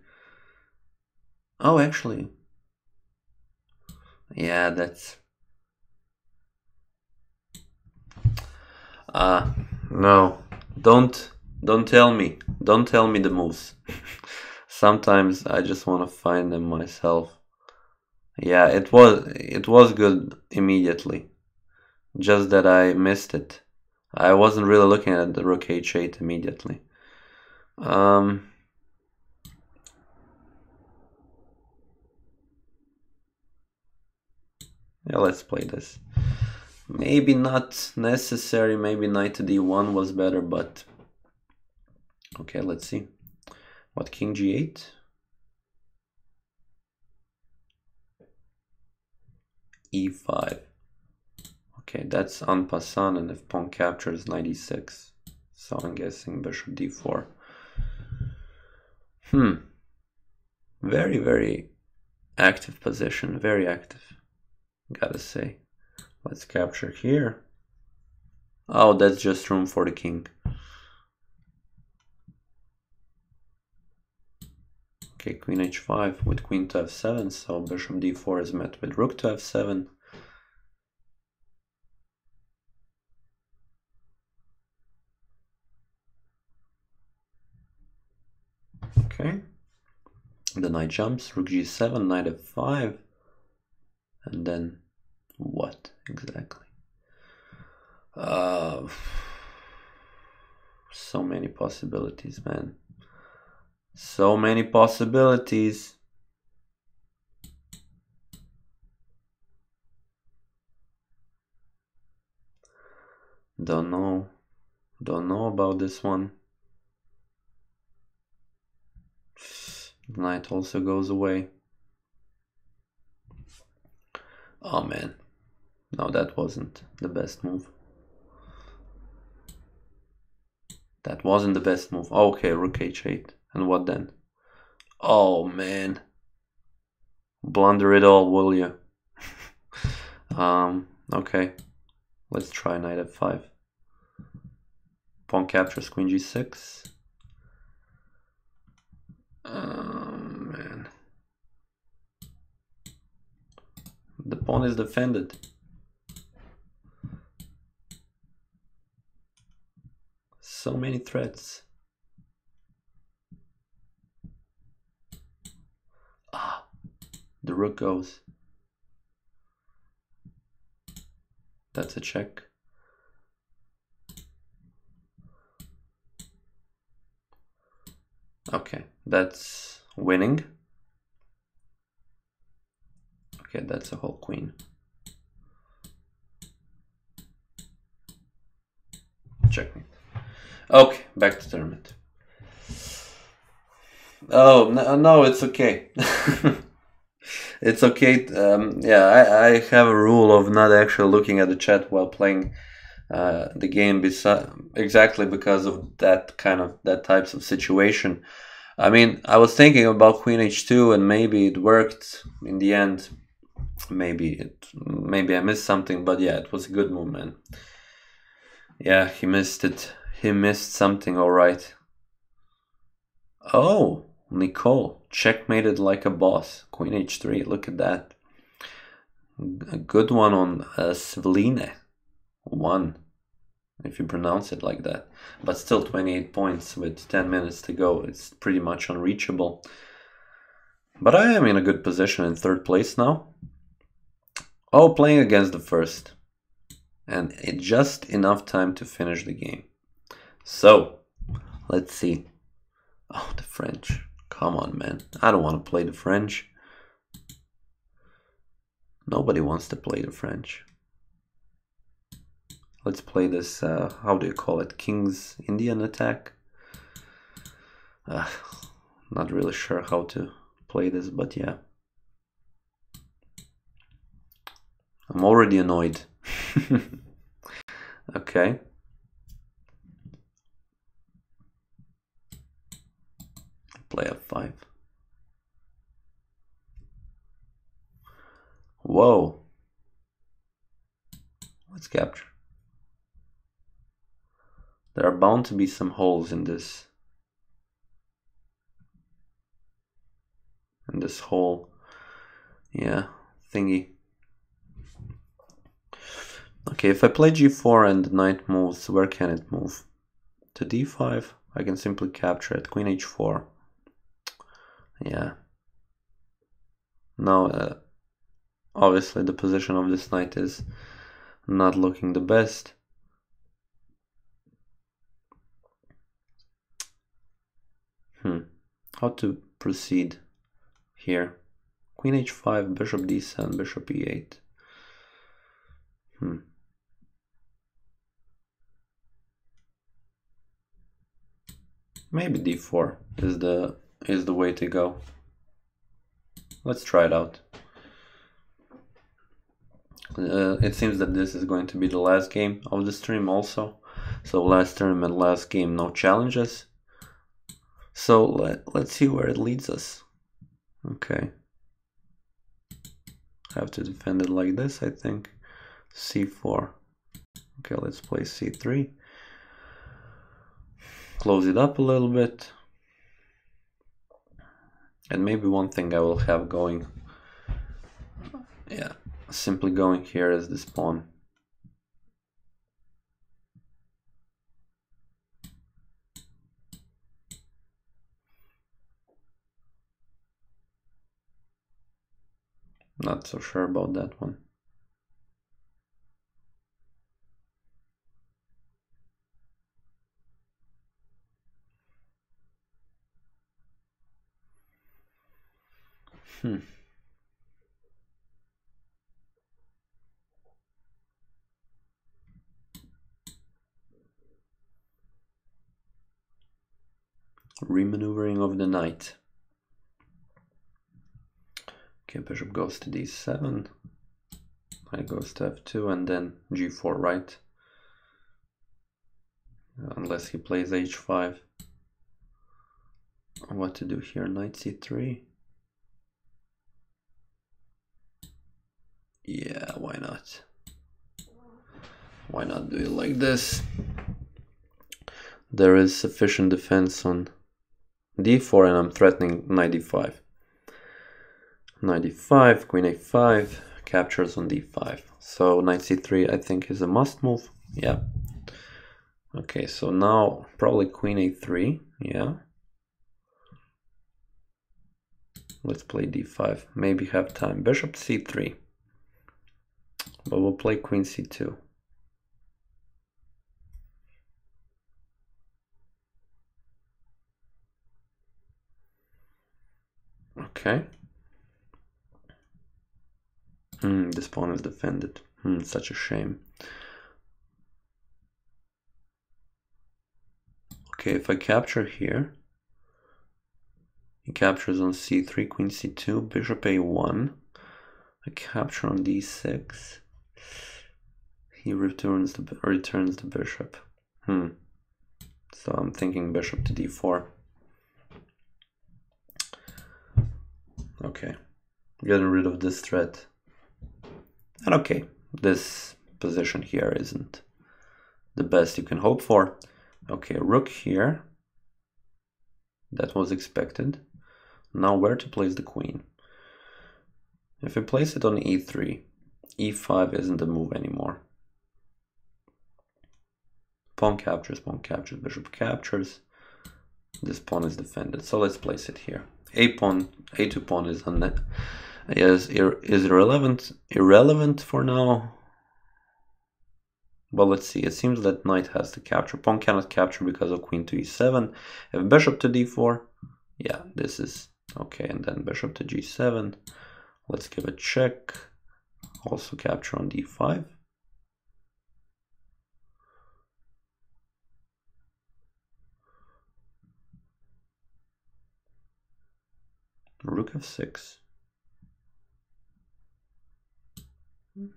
[SPEAKER 1] Oh, actually... Yeah, that's... No. Don't tell me. Don't tell me the moves. Sometimes I just want to find them myself. Yeah, it was good immediately. Just that I missed it. I wasn't really looking at the rook h8 immediately. Yeah, let's play this. Maybe not necessary, maybe knight to d1 was better, but... Okay, let's see. What, king g8? e5. Okay, that's en passant, and if pawn captures, knight e6. So I'm guessing bishop d4. Very, very active position, very active, gotta say. Let's capture here. Oh, that's just room for the king. Okay, queen h5 with queen to f7, so bishop d4 is met with rook to f7. Okay, the knight jumps, rook g7, knight f5, and then what exactly? So many possibilities, man. So many possibilities. Don't know about this one. Knight also goes away. Oh man, no, that wasn't the best move. That wasn't the best move. Okay, rook h8. And what then? Oh man. Blunder it all, will you? Okay. Let's try knight f5. Pawn captures queen g6. Man. The pawn is defended. So many threats. Ah, the rook goes. That's a check. Okay, that's winning. Okay, that's a whole queen. Checkmate. Okay, back to tournament. Oh, no, it's okay. It's okay. Yeah, I have a rule of not actually looking at the chat while playing the game, exactly because of that types of situation. I mean, I was thinking about queen h2, and maybe it worked in the end. Maybe I missed something, but yeah, it was a good move, man. Yeah, he missed it. He missed something, all right. Oh, Nicole checkmated like a boss. Queen h3. Look at that. A good one on Sveline. 1, if you pronounce it like that. But still 28 points with 10 minutes to go. It's pretty much unreachable. But I am in a good position in 3rd place now. Oh, playing against the first. And it's just enough time to finish the game. So, let's see. Oh, the French. Come on, man. I don't want to play the French. Nobody wants to play the French. Let's play this, how do you call it? King's Indian attack? Not really sure how to play this, but yeah. I'm already annoyed. Okay. Play f5. Whoa. Let's capture. There are bound to be some holes in this whole, yeah, thingy. Okay, if I play g4 and the knight moves, where can it move? To d5, I can simply capture it. Queen h4. Yeah. Now, obviously the position of this knight is not looking the best. How to proceed here? Queen h5, bishop d7, bishop e8. Maybe d4 is the way to go. Let's try it out. It seems that this is going to be the last game of the stream also. So last tournament, last game, no challenges. So let's see where it leads us. Okay. Have to defend it like this, I think. c4. Okay, let's play c3. Close it up a little bit. And maybe one thing I will have going. Yeah, simply going here as this pawn. Not so sure about that one. Remaneuvering of the knight. Okay, bishop goes to d7. Knight goes to f2 and then g4, right? Unless he plays h5. What to do here? Knight c3. Yeah, why not? Why not do it like this? There is sufficient defense on d4 and I'm threatening knight d5. Knight d5, queen a5, captures on d5. So knight c3 I think is a must move. Yeah. Okay, so now probably queen a3. Yeah. Let's play d5. Maybe have time. Bishop c3. But we'll play queen c2. Okay. This pawn is defended. Such a shame. Okay, if I capture here, he captures on c3, queen c2, bishop a1. I capture on d6. He returns the bishop. So I'm thinking bishop to d4. Okay, getting rid of this threat. And okay, this position here isn't the best you can hope for. Okay, rook here. That was expected. Now where to place the queen? If I place it on e3, e5 isn't the move anymore. Pawn captures, bishop captures. This pawn is defended, so let's place it here. A2 pawn is irrelevant for now. Well, let's see. It seems that knight has to capture. Pawn cannot capture because of queen to e7. If bishop to d4, yeah, this is okay. And then bishop to g7. Let's give a check. Also capture on d5. Rook f6.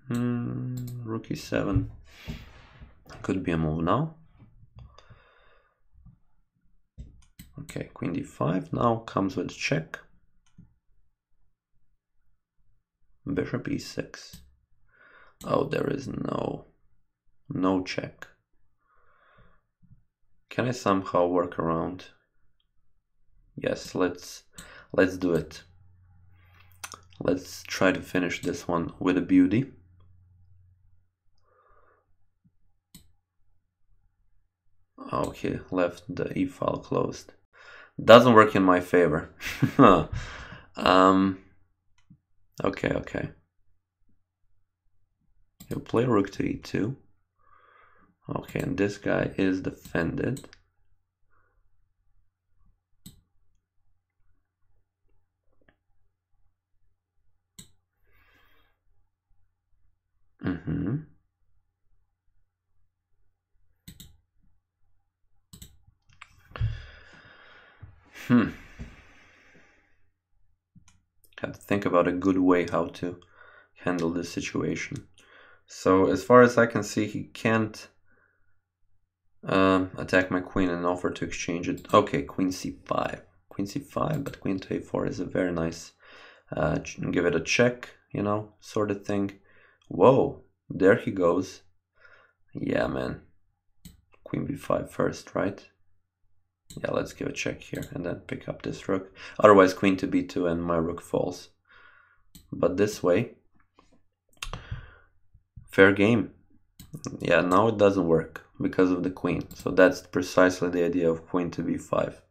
[SPEAKER 1] Rook e7. Could be a move now. Okay, queen d5 now comes with check. Bishop e6. Oh, there is no No check. Can I somehow work around? Yes, let's do it. Let's try to finish this one with a beauty. Okay, left the E file closed. Doesn't work in my favor. Okay. He'll play rook to E2. Okay, and this guy is defended. Have to think about a good way how to handle this situation. So as far as I can see, he can't attack my queen and offer to exchange it. Okay, queen c5. Queen c5, but queen to a4 is a very nice, give it a check, you know, sort of thing. Whoa, there he goes. Yeah, man. Queen b5 first, right? Yeah, let's give a check here and then pick up this rook. Otherwise, queen to b2 and my rook falls. But this way, fair game. Yeah, now it doesn't work because of the queen. So that's precisely the idea of queen to b5.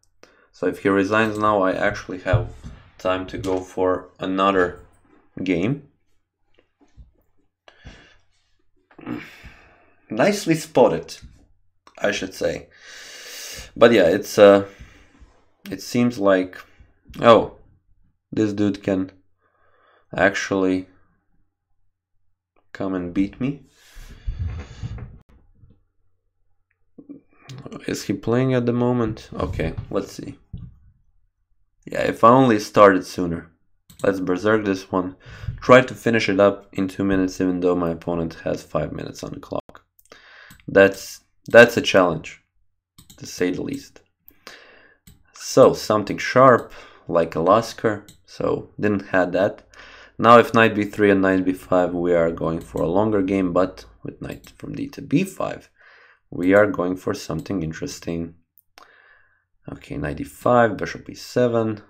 [SPEAKER 1] So if he resigns now, I actually have time to go for another game. Nicely spotted, I should say. But yeah, it seems like, oh, this dude can actually come and beat me. Is he playing at the moment? Okay, let's see. Yeah, if I only started sooner. Let's berserk this one. Try to finish it up in 2 minutes, even though my opponent has 5 minutes on the clock. That's a challenge, to say the least. So something sharp, like a Lasker. So didn't have that. Now if knight b3 and knight b5, we are going for a longer game, but with knight from d to b5, we are going for something interesting. Okay, knight e5, bishop e7.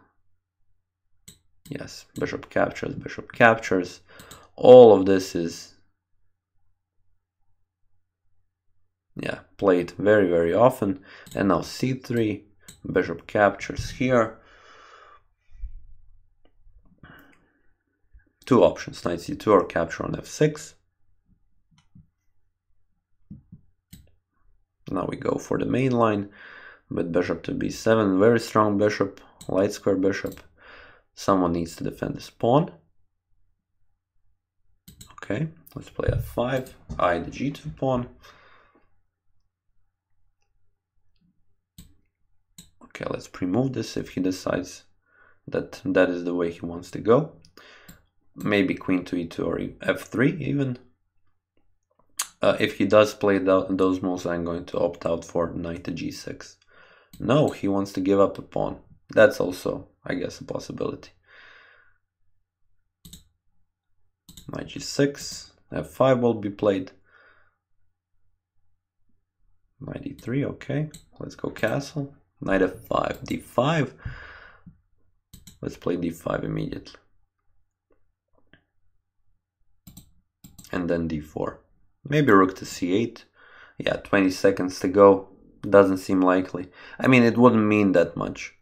[SPEAKER 1] Yes, bishop captures, bishop captures. All of this is, yeah, played very, very often. And now c3, bishop captures here. Two options, knight c2 or capture on f6. Now we go for the main line with bishop to b7. Very strong bishop, light square bishop. Someone needs to defend this pawn. Okay, let's play f5. I the g2 pawn. Okay, let's pre-move this if he decides that that is the way he wants to go. Maybe queen to e2 or f3 even. If he does play those moves, I'm going to opt out for knight to g6. No, he wants to give up a pawn. That's also, I guess, a possibility. Knight g6, f5 will be played. Knight e3, okay. Let's go castle. Knight f5, d5. Let's play d5 immediately. And then d4. Maybe rook to c8. Yeah, 20 seconds to go. Doesn't seem likely. I mean, it wouldn't mean that much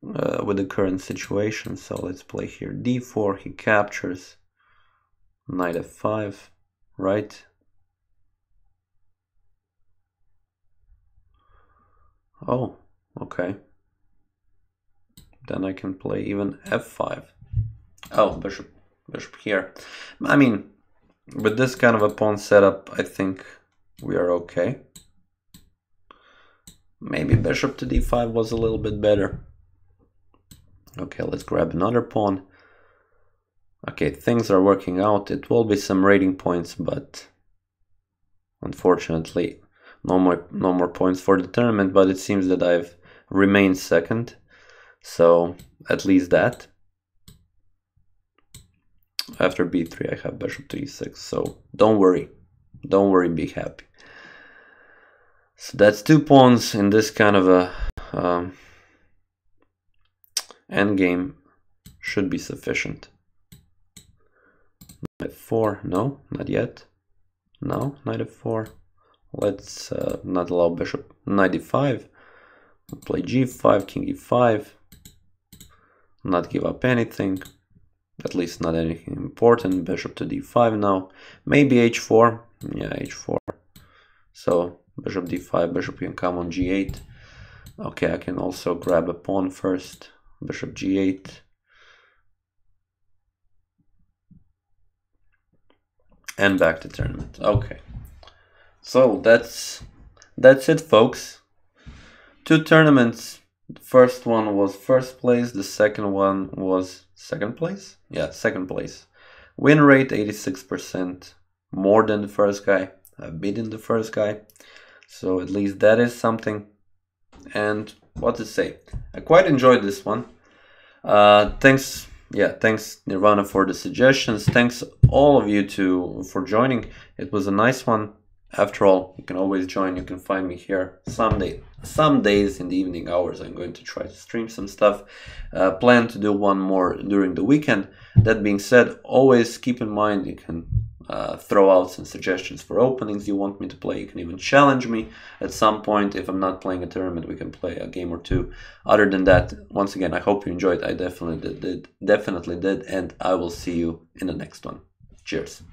[SPEAKER 1] with the current situation. So let's play here d4. He captures. Knight f5, right? Oh, okay. Then I can play even f5. Oh, bishop here. I mean, with this kind of a pawn setup, I think we are okay. Maybe bishop to d5 was a little bit better. Okay, let's grab another pawn. Okay, things are working out. It will be some rating points, but unfortunately, no more points for the tournament. But it seems that I've remained second, so at least that. After b3, I have bishop to e6, so don't worry. Don't worry, be happy. So that's 2 pawns in this kind of a endgame should be sufficient. Knight f4, no, not yet. No, knight f4. Let's not allow bishop. Knight e5. Play g5, king e5. Not give up anything. At least not anything important. Bishop to d5 now. Maybe h4. Yeah, h4. So bishop d5, bishop can come on g8. Okay, I can also grab a pawn first. Bishop g8. And back to tournament. Okay. So that's it, folks. 2 tournaments. The first one was first place. The second one was second place. Yeah, second place. Win rate 86%. More than the first guy. I've beaten the first guy. So at least that is something. And what to say? I quite enjoyed this one. Thanks Nirvana for the suggestions. Thanks all of you for joining. It was a nice one. After all, you can always join. You can find me here some days in the evening hours. I'm going to try to stream some stuff. Plan to do one more during the weekend. That being said, always keep in mind you can throw out some suggestions for openings you want me to play. You can even challenge me at some point. If I'm not playing a tournament, we can play a game or two. Other than that, once again, I hope you enjoyed. I definitely did, and I will see you in the next one. Cheers.